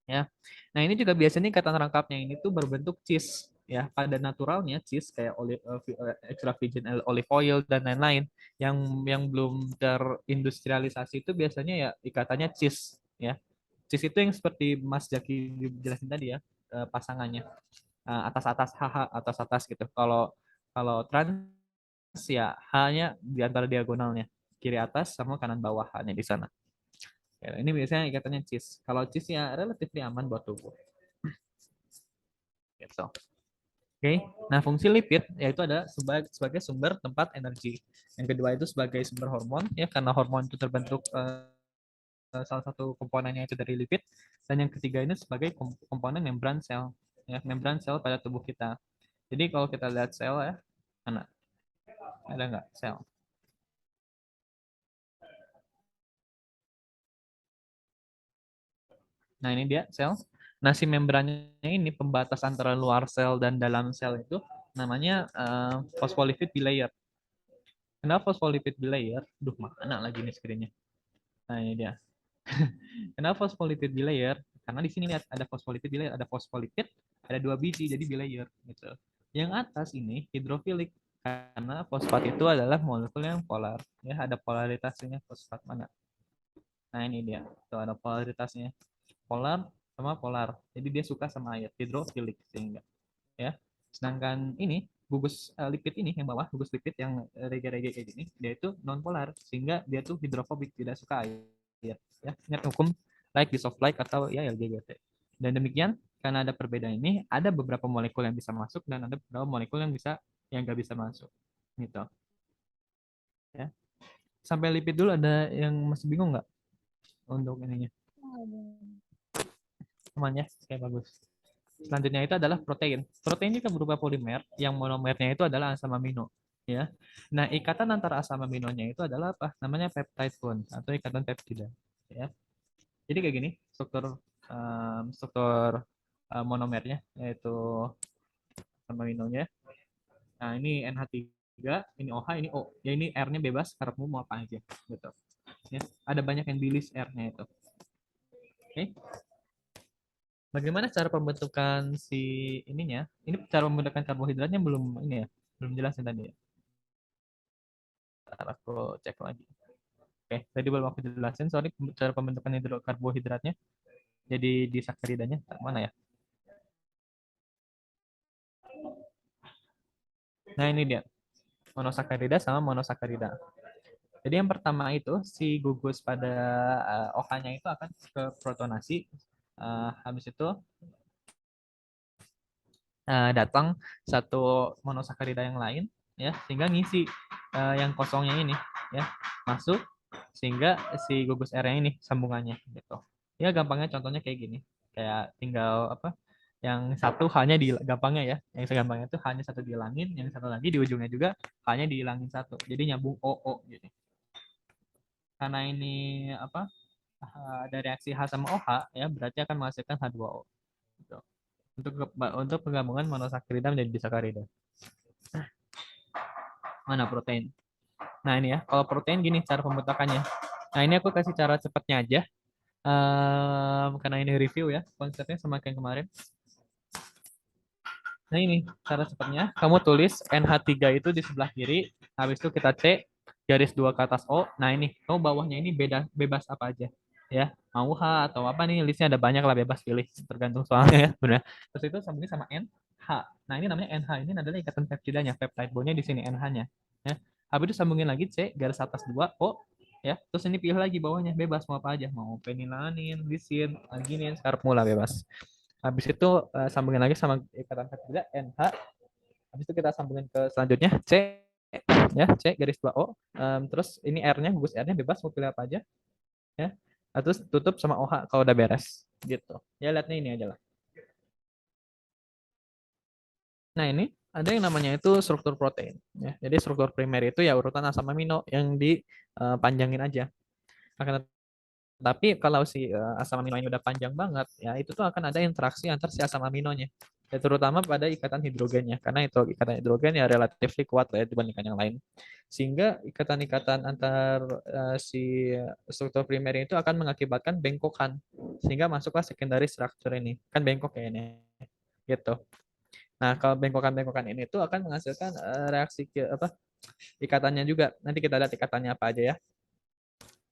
ya. Nah, ini juga biasanya ikatan rangkapnya ini tuh berbentuk cheese ya. Pada naturalnya cheese kayak extra virgin olive oil dan lain-lain yang belum terindustrialisasi itu biasanya ya ikatannya cheese ya. Cheese itu yang seperti Mas Jaki jelasin tadi ya, pasangannya atas-atas HH atas-atas gitu. Kalau kalau trans ya hanya di antara diagonalnya, kiri atas sama kanan bawah hanya di sana. Ya, ini biasanya ikatannya cheese. Kalau cheese ya relatif aman buat tubuh. Gitu. Oke, nah fungsi lipid yaitu ada sebagai sumber tempat energi. Yang kedua itu sebagai sumber hormon, ya karena hormon itu terbentuk salah satu komponennya itu dari lipid. Dan yang ketiga ini sebagai komponen membran sel, ya membran sel pada tubuh kita. Jadi kalau kita lihat sel ya, mana ada nggak sel? Nah ini dia sel. Nah si membrannya ini pembatas antara luar sel dan dalam sel itu namanya phospholipid bilayer. Kenapa phospholipid bilayer? Duh, mana lagi nih screen-nya? Nah, ini dia. Kenapa phospholipid bilayer? Karena di sini lihat ada phospholipid bilayer, ada fosfolipid, ada 2 biji jadi bilayer gitu. Yang atas ini hidrofilik karena fosfat itu adalah molekul yang polar. Ya, ada polaritasnya fosfat mana? Nah, ini dia. Tuh ada polaritasnya. Polar sama polar. Jadi dia suka sama air, hidrofilik sehingga ya. Sedangkan ini gugus lipid ini yang bawah, gugus lipid yang rege-rege kayak gini, dia itu non polar sehingga dia tuh hidrofobik, tidak suka air. Ya, ingat hukum like dissolve like atau ya LGGT. Dan demikian karena ada perbedaan ini, ada beberapa molekul yang bisa masuk dan ada beberapa molekul yang nggak bisa masuk. Gitu. Ya. Sampai lipid dulu ada yang masih bingung nggak untuk ininya? Aman ya, kayak bagus. Selanjutnya itu adalah protein. Protein juga berupa polimer yang monomernya itu adalah asam amino. Ya. Nah, ikatan antara asam aminonya itu adalah apa? Namanya peptide bond atau ikatan peptida. Ya. Jadi kayak gini struktur monomernya yaitu asam aminonya. Nah, ini NH3, ini OH, ini O. Ya ini R-nya bebas, karepmu mau apa aja gitu. Ya. Ada banyak yang di list R-nya itu. Oke. Bagaimana cara pembentukan si ininya? Ini cara pembentukan karbohidratnya belum ini ya, belum jelas ya tadi ya. Ntar aku cek lagi. Oke, tadi belum aku jelasin, sorry, cara pembentukan karbohidratnya. Jadi di sakaridanya mana ya? Nah ini dia, monosakarida sama monosakarida. Jadi yang pertama itu si gugus pada OH-nya itu akan ke protonasi. Habis itu datang satu monosakarida yang lain ya sehingga ngisi yang kosongnya ini ya masuk sehingga si gugus R yang ini sambungannya gitu. Ya gampangnya contohnya kayak gini. Kayak tinggal apa? Yang satu hanya di gampangnya ya. Yang segampangnya itu hanya satu dihilangin, yang satu lagi di ujungnya juga hanya dihilangin satu. Jadi nyambung OO gitu. Karena ini apa? Ada reaksi H sama OH ya berarti akan menghasilkan H2O gitu. Untuk penggabungan monosakarida menjadi disakarida. Mana protein? Nah ini ya, kalau protein gini cara pembentukannya. Nah ini aku kasih cara cepatnya aja. Karena ini review ya, konsepnya sama kayak kemarin. Nah ini cara cepatnya, kamu tulis NH3 itu di sebelah kiri, habis itu kita C, garis 2 ke atas O. Nah ini, kamu bawahnya ini bebas apa aja. Ya, mau H atau apa nih, listnya ada banyak lah, bebas pilih, tergantung soalnya ya, benar. Terus itu sambungin sama NH. Nah ini namanya NH, ini adalah ikatan peptidanya, peptide bondnya di sini NH-nya. Ya. Habis itu sambungin lagi C, garis atas 2 O, ya. Terus ini pilih lagi bawahnya, bebas mau apa aja, mau penilanin, lisin, arginin, skarp mula bebas. Habis itu sambungin lagi sama ikatan peptida NH. Habis itu kita sambungin ke selanjutnya C ya C garis 2 O. Terus ini R-nya gugus R-nya bebas mau pilih apa aja ya. Terus tutup sama OH kalau udah beres gitu. Ya lihatnya ini aja lah. Nah, ini ada yang namanya itu struktur protein ya. Jadi struktur primer itu ya urutan asam amino yang dipanjangin aja. Akan tapi kalau si asam amino ini udah panjang banget, ya itu tuh akan ada interaksi antar si asam aminonya. Ya, terutama pada ikatan hidrogennya, karena itu ikatan hidrogen ya relatif kuat ya dibandingkan yang lain. Sehingga ikatan-ikatan antar si struktur primer itu akan mengakibatkan bengkokan, sehingga masuklah secondary structure ini. Kan bengkok kayaknya. Gitu. Nah, kalau bengkokan-bengkokan ini tuh akan menghasilkan reaksi apa? Ikatannya juga. Nanti kita lihat ikatannya apa aja ya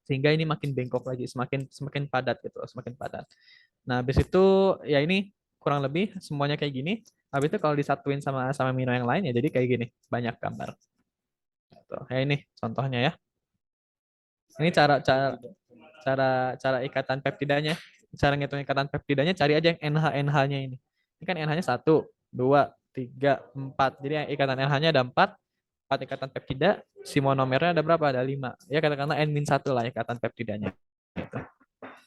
sehingga ini makin bengkok lagi, semakin semakin padat gitu, semakin padat. Nah, habis itu ya ini kurang lebih semuanya kayak gini. Habis itu kalau disatuin sama sama amino yang lain ya jadi kayak gini, banyak gambar. Gitu. Ya ini contohnya ya. Ini cara cara cara cara ikatan peptidanya. Cara ngitung ikatan peptidanya cari aja yang NH-NH-nya ini. Ini kan NH-nya 1, 2, 3, 4. Jadi ikatan LH-nya ada 4 ikatan peptida, si monomernya ada berapa? Ada 5. Ya katakanlah N-1 lah ikatan peptidanya.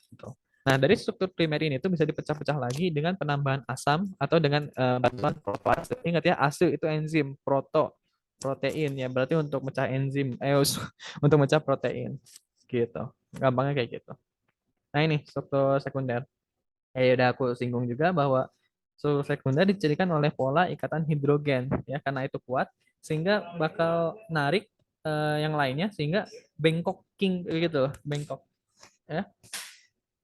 Gitu. Nah, dari struktur primer ini itu bisa dipecah-pecah lagi dengan penambahan asam atau dengan bantuan protoase. Ingat ya, ase itu enzim, protein ya, berarti untuk mecah enzim, untuk mecah protein. Gitu. Gampangnya kayak gitu. Nah, ini struktur sekunder. Udah aku singgung juga bahwa struktur sekunder dicirikan oleh pola ikatan hidrogen ya, karena itu kuat sehingga bakal narik yang lainnya sehingga bengkoking gitu, bengkok ya.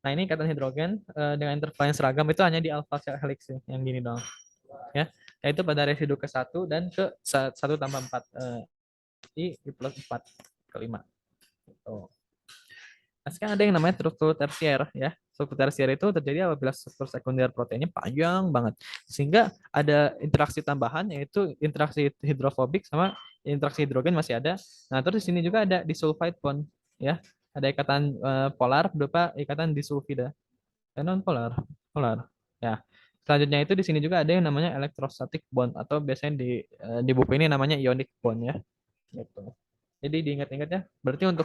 Nah, ini ikatan hidrogen dengan interval yang seragam itu hanya di alpha shell helix yang gini dong. Ya, yaitu pada residu ke-1 dan ke 1 tambah 4 di plus 4 ke 5. Gitu. Nah, sekarang ada yang namanya struktur tersier ya. Struktur tersier itu terjadi apabila struktur sekunder proteinnya panjang banget sehingga ada interaksi tambahan yaitu interaksi hidrofobik sama interaksi hidrogen masih ada. Nah, terus di sini juga ada disulfide bond ya. Ada ikatan polar berupa ikatan disulfida. Non polar, polar. Ya. Selanjutnya itu di sini juga ada yang namanya electrostatic bond atau biasanya di buku ini namanya ionic bond ya. Gitu. Jadi diingat-ingat ya, berarti untuk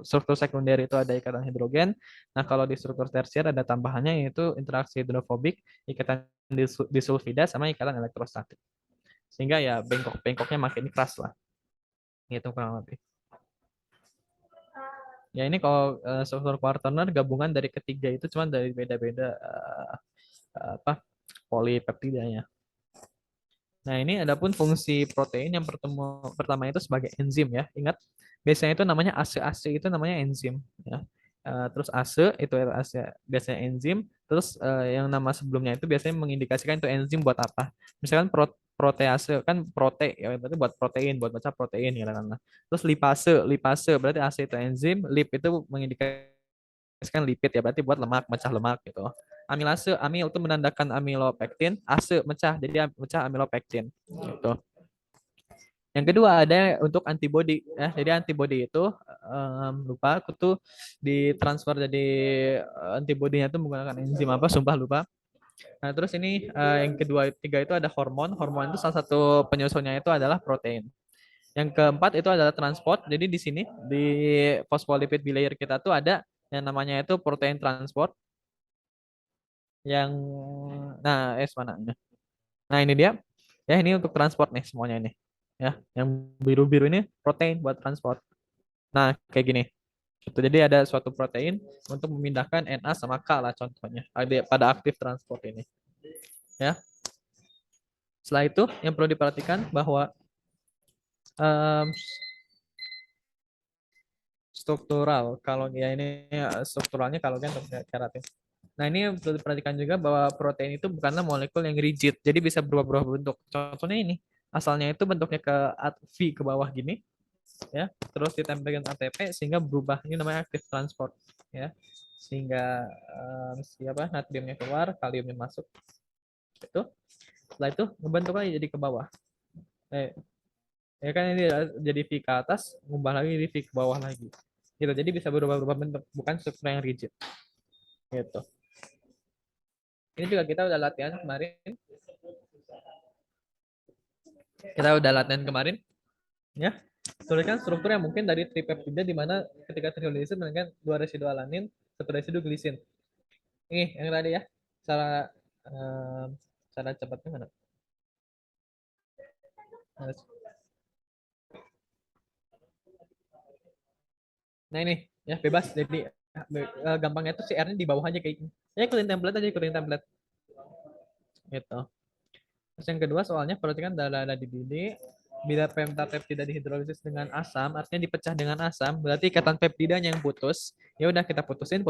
struktur sekunder itu ada ikatan hidrogen. Nah, kalau di struktur tersier ada tambahannya yaitu interaksi hidrofobik, ikatan disulfida sama ikatan elektrostatik. Sehingga ya bengkok-bengkoknya makin keras lah. Gitu kurang lebih. Ya ini kalau struktur quaterner gabungan dari ketiga itu cuma dari beda-beda apa polipeptidanya. Nah, ini adapun fungsi protein yang pertama itu sebagai enzim ya. Ingat, biasanya itu namanya ASE itu namanya enzim ya. Terus ASE itu ASE biasanya enzim, terus yang nama sebelumnya itu biasanya mengindikasikan itu enzim buat apa. Misalkan protease kan ya berarti buat protein, buat baca protein ya kan. Terus lipase berarti ASE itu enzim, lip itu mengindikasikan lipid ya berarti buat lemak, mecah lemak gitu. Amilase, amil itu menandakan amilopektin, ase mecah jadi mecah amilopektin gitu. Yang kedua ada untuk antibody ya. Jadi antibody itu lupa aku tuh ditransfer jadi antibodinya itu menggunakan enzim apa sumpah lupa. Nah, terus ini yang kedua tiga itu ada hormon. Hormon itu salah satu penyusunnya itu adalah protein. Yang keempat itu adalah transport. Jadi di sini di phospholipid bilayer kita tuh ada yang namanya itu protein transport yang mana? Nah, ini dia. Ya, ini untuk transport nih semuanya ini. Ya, yang biru-biru ini protein buat transport. Nah, kayak gini. Gitu. Jadi ada suatu protein untuk memindahkan Na sama K lah contohnya pada aktif transport ini. Ya. Setelah itu yang perlu diperhatikan bahwa um, struktural kalau ya ini strukturalnya kalau kan keratin. Nah, ini perlu diperhatikan juga bahwa protein itu bukanlah molekul yang rigid, jadi bisa berubah-ubah bentuk. Contohnya ini, asalnya itu bentuknya ke V ke bawah gini, ya, terus ditempelkan ATP sehingga berubah. Ini namanya active transport, ya, sehingga siapa natriumnya keluar, kaliumnya masuk, itu. Setelah itu ngebentuk lagi jadi ke bawah. Ya kan ini jadi V ke atas, ngubah lagi jadi V ke bawah lagi. Gitu. Jadi bisa berubah-ubah bentuk, bukan struktur yang rigid. Gitu. Ini juga kita udah latihan kemarin. Ya. Tuliskan struktur yang mungkin dari tripeptida di mana ketika trihidrolisir menggunakan 2 residu alanin, 1 residu glisin. Ini yang tadi ya. Cara cara cepatnya mana? Nah, ini ya bebas. Jadi gampangnya tuh si R-nya di bawah aja kayak gini. Ya ikutin template aja, ikutin template. Gitu. Terus yang kedua soalnya perhatikan ada di bilik. Bila pentapeptida dihidrolisis dengan asam, artinya dipecah dengan asam, berarti ikatan peptidanya yang putus. Ya udah kita putusin.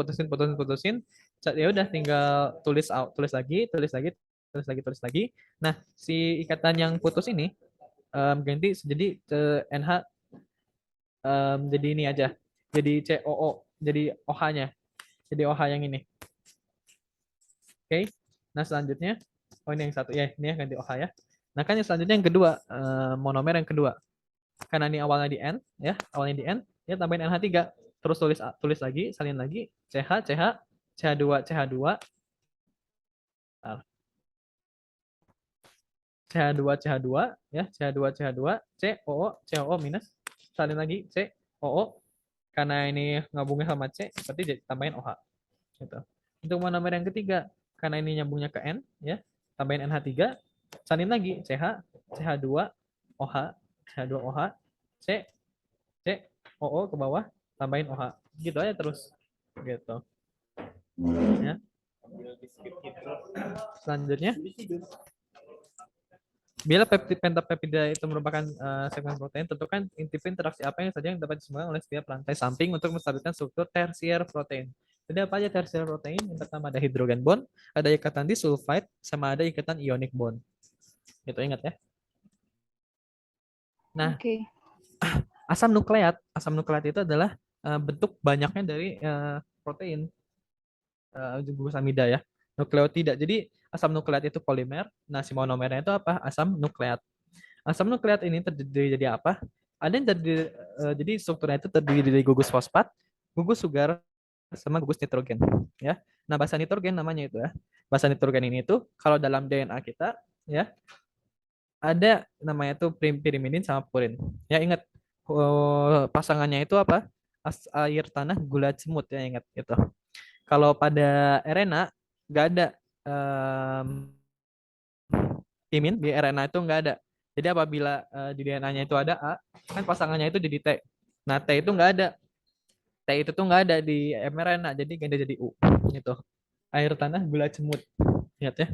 Ya udah tinggal tulis lagi. Nah, si ikatan yang putus ini ganti jadi NH jadi ini aja. Jadi COO, jadi OH-nya. Jadi OH yang ini. Oke. Nah, selanjutnya ini yang satu ya, ini ya ganti OH ya. Nah, kan yang selanjutnya yang kedua, monomer yang kedua. Karena ini awalnya di N, ya, awalnya di N, ya tambahin NH3. Terus tulis lagi, salin lagi, CH2. Nah, CH2 CH2 ya, CH2 CH2, COO COO minus, salin lagi COO, karena ini ngabungnya sama C berarti tambahin OH gitu. Untuk monomer yang ketiga, karena ini nyambungnya ke N ya, tambahin NH3, salin lagi CH CH2 OH, CH2 OH, C COO ke bawah, tambahin OH. Gitu aja terus gitu ya. Selanjutnya, bila pentapeptida itu merupakan segmen protein, tentukan inti interaksi apa yang saja yang dapat disebutkan oleh setiap rantai samping untuk menstabilkan struktur tersier protein. Jadi apa aja tersier protein? Yang pertama ada hidrogen bond, ada ikatan disulfide, sama ada ikatan ionic bond. Itu ingat ya. Nah, Oke. asam nukleat itu adalah bentuk banyaknya dari protein glukosamida ya. Nukleotida. Jadi asam nukleat itu polimer. Nah, si monomernya itu apa? Asam nukleat. Asam nukleat ini terdiri dari apa? Ada yang terdiri, jadi strukturnya itu terdiri dari gugus fosfat, gugus sugar, sama gugus nitrogen. Ya. Nah, basa nitrogen namanya itu ya. Basa nitrogen ini itu kalau dalam DNA kita ya ada namanya itu pirimidin sama purin. Ya ingat pasangannya itu apa? Air tanah gula cemut ya ingat itu. Kalau pada RNA nggak ada timin di RNA itu nggak ada. Jadi apabila di DNA-nya itu ada A, kan pasangannya itu jadi T. Nah, T itu nggak ada. T itu tuh nggak ada di mRNA, jadi ganti jadi U. Gitu. Air tanah gula cemut. Lihat ya.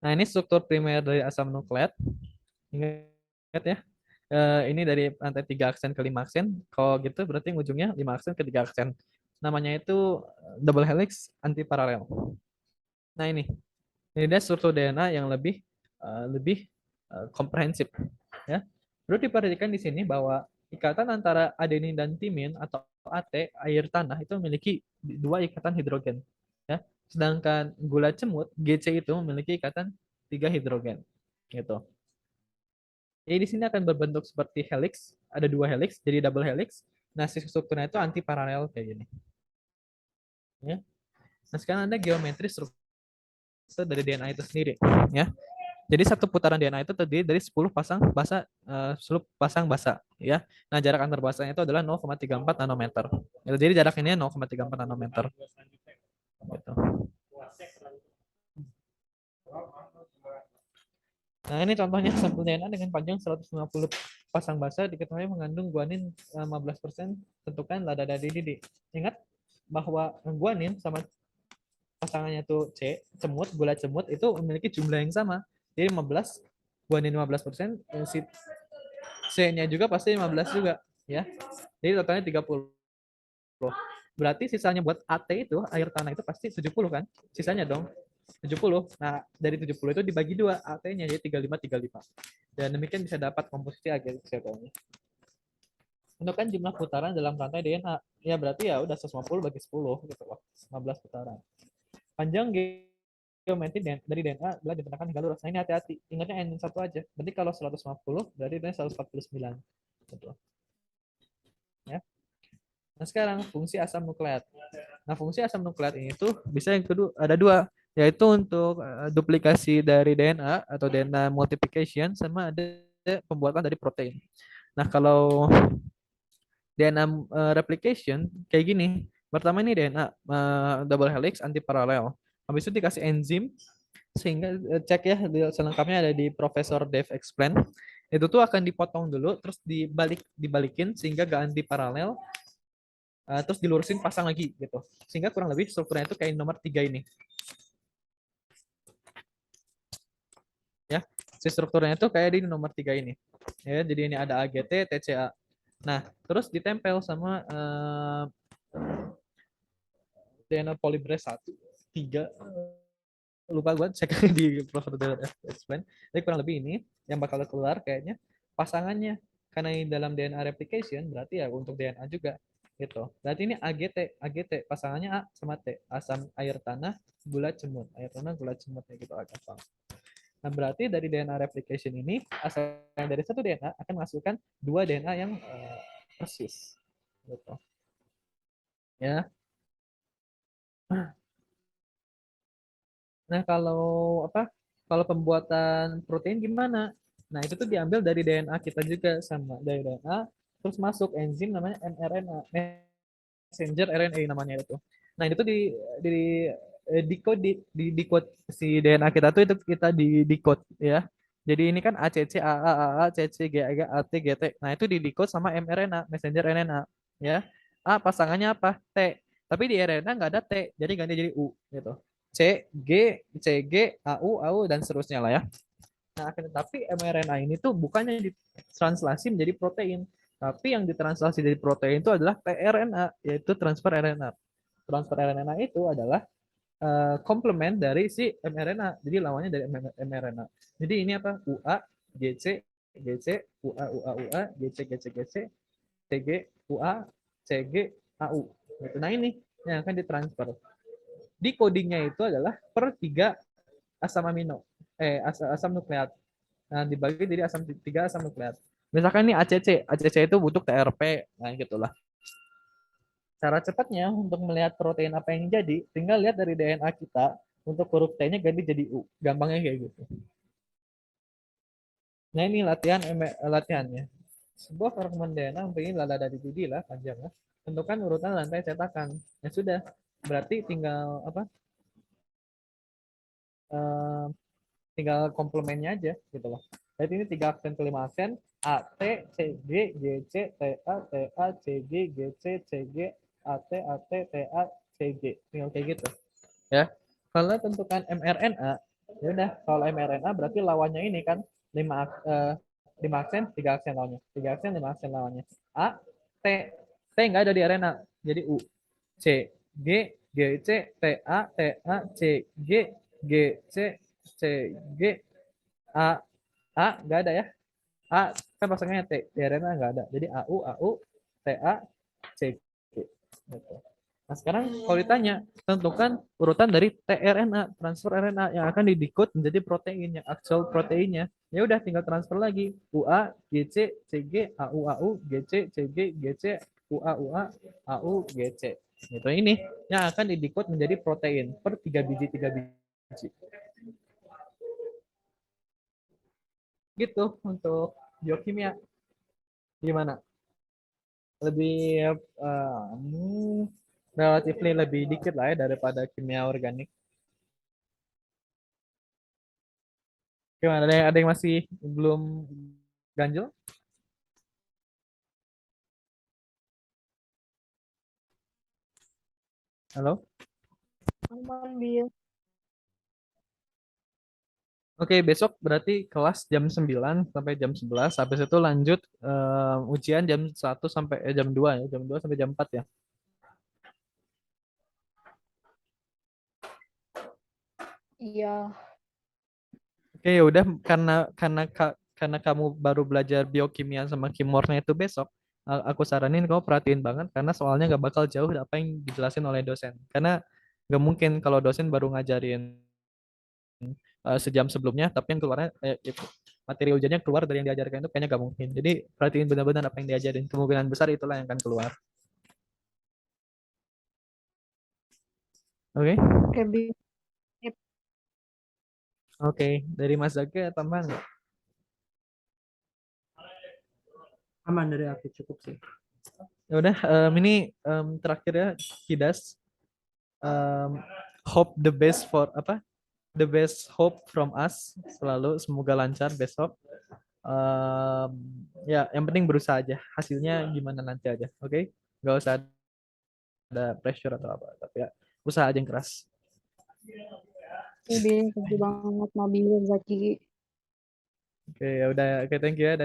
Nah, ini struktur primer dari asam nukleat. Ingat ya. Ini dari rantai 3 aksen ke 5 aksen. Kalau gitu berarti ujungnya 5 aksen ke 3 aksen. Namanya itu double helix antiparalel. Nah, ini dia struktur DNA yang lebih komprehensif ya. Perlu diperhatikan di sini bahwa ikatan antara adenin dan timin atau AT air tanah itu memiliki dua ikatan hidrogen ya. Sedangkan gula cemut GC itu memiliki ikatan 3 hidrogen gitu. Jadi di sini akan berbentuk seperti helix, ada 2 helix jadi double helix. Nah, si strukturnya itu anti paralel kayak gini ya. Nah, sekarang ada geometri struktur dari DNA itu sendiri ya. Jadi satu putaran DNA itu terdiri dari 10 pasang basa 10 pasang basa ya. Nah, jarak antar basanya itu adalah 0,34 nanometer. Jadi jarak ini 0,34 nanometer. Gitu. Nah, ini contohnya sampel DNA dengan panjang 150 pasang basa diketahui mengandung guanin 15%, tentukan lada dari didi. Ingat bahwa guanin sama pasangannya tuh cemut, gula cemut itu memiliki jumlah yang sama. Jadi 15, guanin 15%, si C-nya juga pasti 15 juga ya. Jadi totalnya 30. Berarti sisanya buat AT itu, air tanah itu pasti 70 kan? Sisanya dong 70. Nah, dari 70 itu dibagi 2 AT-nya jadi 35 35. Dan demikian bisa dapat komposisi agar keseluruhannya. Tentukan jumlah putaran dalam rantai DNA. Ya berarti ya udah 150 bagi 10 gitu loh. 15 putaran. Panjang geometri dari DNA adalah dibentangkan hingga lurus. Nah, ini hati-hati. Ingatnya N1 aja. Berarti kalau 150 berarti ini 149. Gitu. Ya. Nah, sekarang fungsi asam nukleat. Nah, fungsi asam nukleat ini tuh bisa yang kedua ada dua, yaitu untuk duplikasi dari DNA atau DNA multiplication sama ada pembuatan dari protein. Nah, kalau DNA replication kayak gini. Pertama ini DNA double helix antiparalel. Habis itu dikasih enzim sehingga cek ya selengkapnya ada di Profesor Dave Explain. Itu tuh akan dipotong dulu terus dibalikin sehingga gak antiparalel. Terus dilurusin pasang lagi gitu sehingga kurang lebih strukturnya itu kayak nomor 3 ini ya. Si strukturnya itu kayak di nomor 3 ini ya. Jadi ini ada AGT TCA. Nah, terus ditempel sama DNA polymerase 1 3, lupa gue cek di Profesor Explain. Jadi kurang lebih ini yang bakal keluar kayaknya pasangannya, karena ini dalam DNA replication berarti ya untuk DNA juga gitu. Berarti ini AGT pasangannya A sama T, asam air tanah gula cemut, air tanah gula cemut ya gitu agak paham. Nah, berarti dari DNA replication ini asal dari satu DNA akan menghasilkan 2 DNA yang persis gitu ya. Nah, kalau apa kalau pembuatan protein gimana? Nah, itu tuh diambil dari DNA kita juga sama dari DNA, terus masuk enzim namanya mRNA, messenger RNA namanya itu. Nah, itu tuh di decode si DNA kita tuh itu kita di decode ya. Jadi ini kan ACC, AA, AA, CC, GAG, AT, GT. Nah, itu di decode sama mRNA, messenger RNA ya. A pasangannya apa? T. Tapi di RNA nggak ada T, jadi ganti jadi U gitu. C, G, CG, AU, AU dan seterusnya lah ya. Nah, tapi mRNA ini tuh bukannya ditranslasi menjadi protein, tapi yang ditranslasi dari protein itu adalah tRNA, yaitu transfer RNA. Transfer RNA itu adalah komplement dari si mRNA. Jadi lawannya dari mRNA. Jadi ini apa? UA, GC, GC, UA, UA, UA, GC, GC, GC, TG, UA, CG, AU. Nah ini yang akan ditransfer. Di codingnya itu adalah per 3 asam amino, asam nukleat. Nah, dibagi jadi tiga asam nukleat. Misalkan ini ACC, ACC itu butuh TRP, nah gitulah. Cara cepatnya untuk melihat protein apa yang jadi, tinggal lihat dari DNA kita, untuk huruf T-nya ganti jadi U. Gampangnya kayak gitu. Nah, ini latihannya. Sebuah fragmen DNA mempunyai lada dari budi lah, panjang lah. Tentukan urutan lantai cetakan. Ya sudah, berarti tinggal apa? Eh, tinggal komplemennya aja gitu loh. Jadi ini 3 aksen ke 5 aksen A, T, C, G, G, C, T, A, C, G, G, C, C, G, A, T, T, A, C, G. Tinggal kayak gitu. Ya. Kalau tentukan mRNA, ya udah kalau mRNA berarti lawannya ini kan 5 aksen, 3 aksen lawannya. 3 aksen, 5 aksen lawannya. A, T. T enggak ada di RNA. Jadi U. C, G, G, C, T, A, C, G, G, C, C, G, A, A nggak ada ya. A kan pasangannya T, di RNA nggak ada. Jadi AU, TA, C, G. Gitu. Nah sekarang kalau ditanya, tentukan urutan dari tRNA, transfer RNA yang akan didekode menjadi protein, yang actual proteinnya. Ya udah tinggal transfer lagi. UA, GC, CG, AU, GC, CG, GC, UA, AU, GC. Gitu ini yang akan didekode menjadi protein per 3 biji 3 biji. Gitu untuk biokimia. Gimana? Lebih relatif lebih dikit lah ya daripada kimia organik. Gimana? Ada yang masih belum ganjel? Halo? Aman, Bil. Oke, besok berarti kelas jam 9 sampai jam 11. Habis itu lanjut ujian jam 1 sampai jam 2 ya. Jam 2 sampai jam 4 ya. Iya. Oke, ya udah karena kamu baru belajar biokimia sama kimornya itu besok, aku saranin kamu perhatiin banget karena soalnya nggak bakal jauh apa yang dijelasin oleh dosen. Karena nggak mungkin kalau dosen baru ngajarin sejam sebelumnya, tapi yang keluarnya materi ujiannya keluar dari yang diajarkan itu kayaknya nggak mungkin. Jadi perhatiin benar-benar apa yang diajarin. Kemungkinan besar itulah yang akan keluar. Oke, Oke, Bil. Sip. oke. Dari Mas Zaki tambahan nggak? Aman dari aku cukup sih. Ya udah, ini terakhir ya, Kidas. Em, hope the best for apa? The best hope from us selalu. Semoga lancar besok. Em, ya, yang penting berusaha aja. Hasilnya gimana nanti aja, oke? Gak usah ada pressure atau apa, tapi ya usaha aja yang keras. Oke, Bil. Thank you banget, Nabil, Zaki. Oke, ya udah. Oke, thank you ya. Dadah.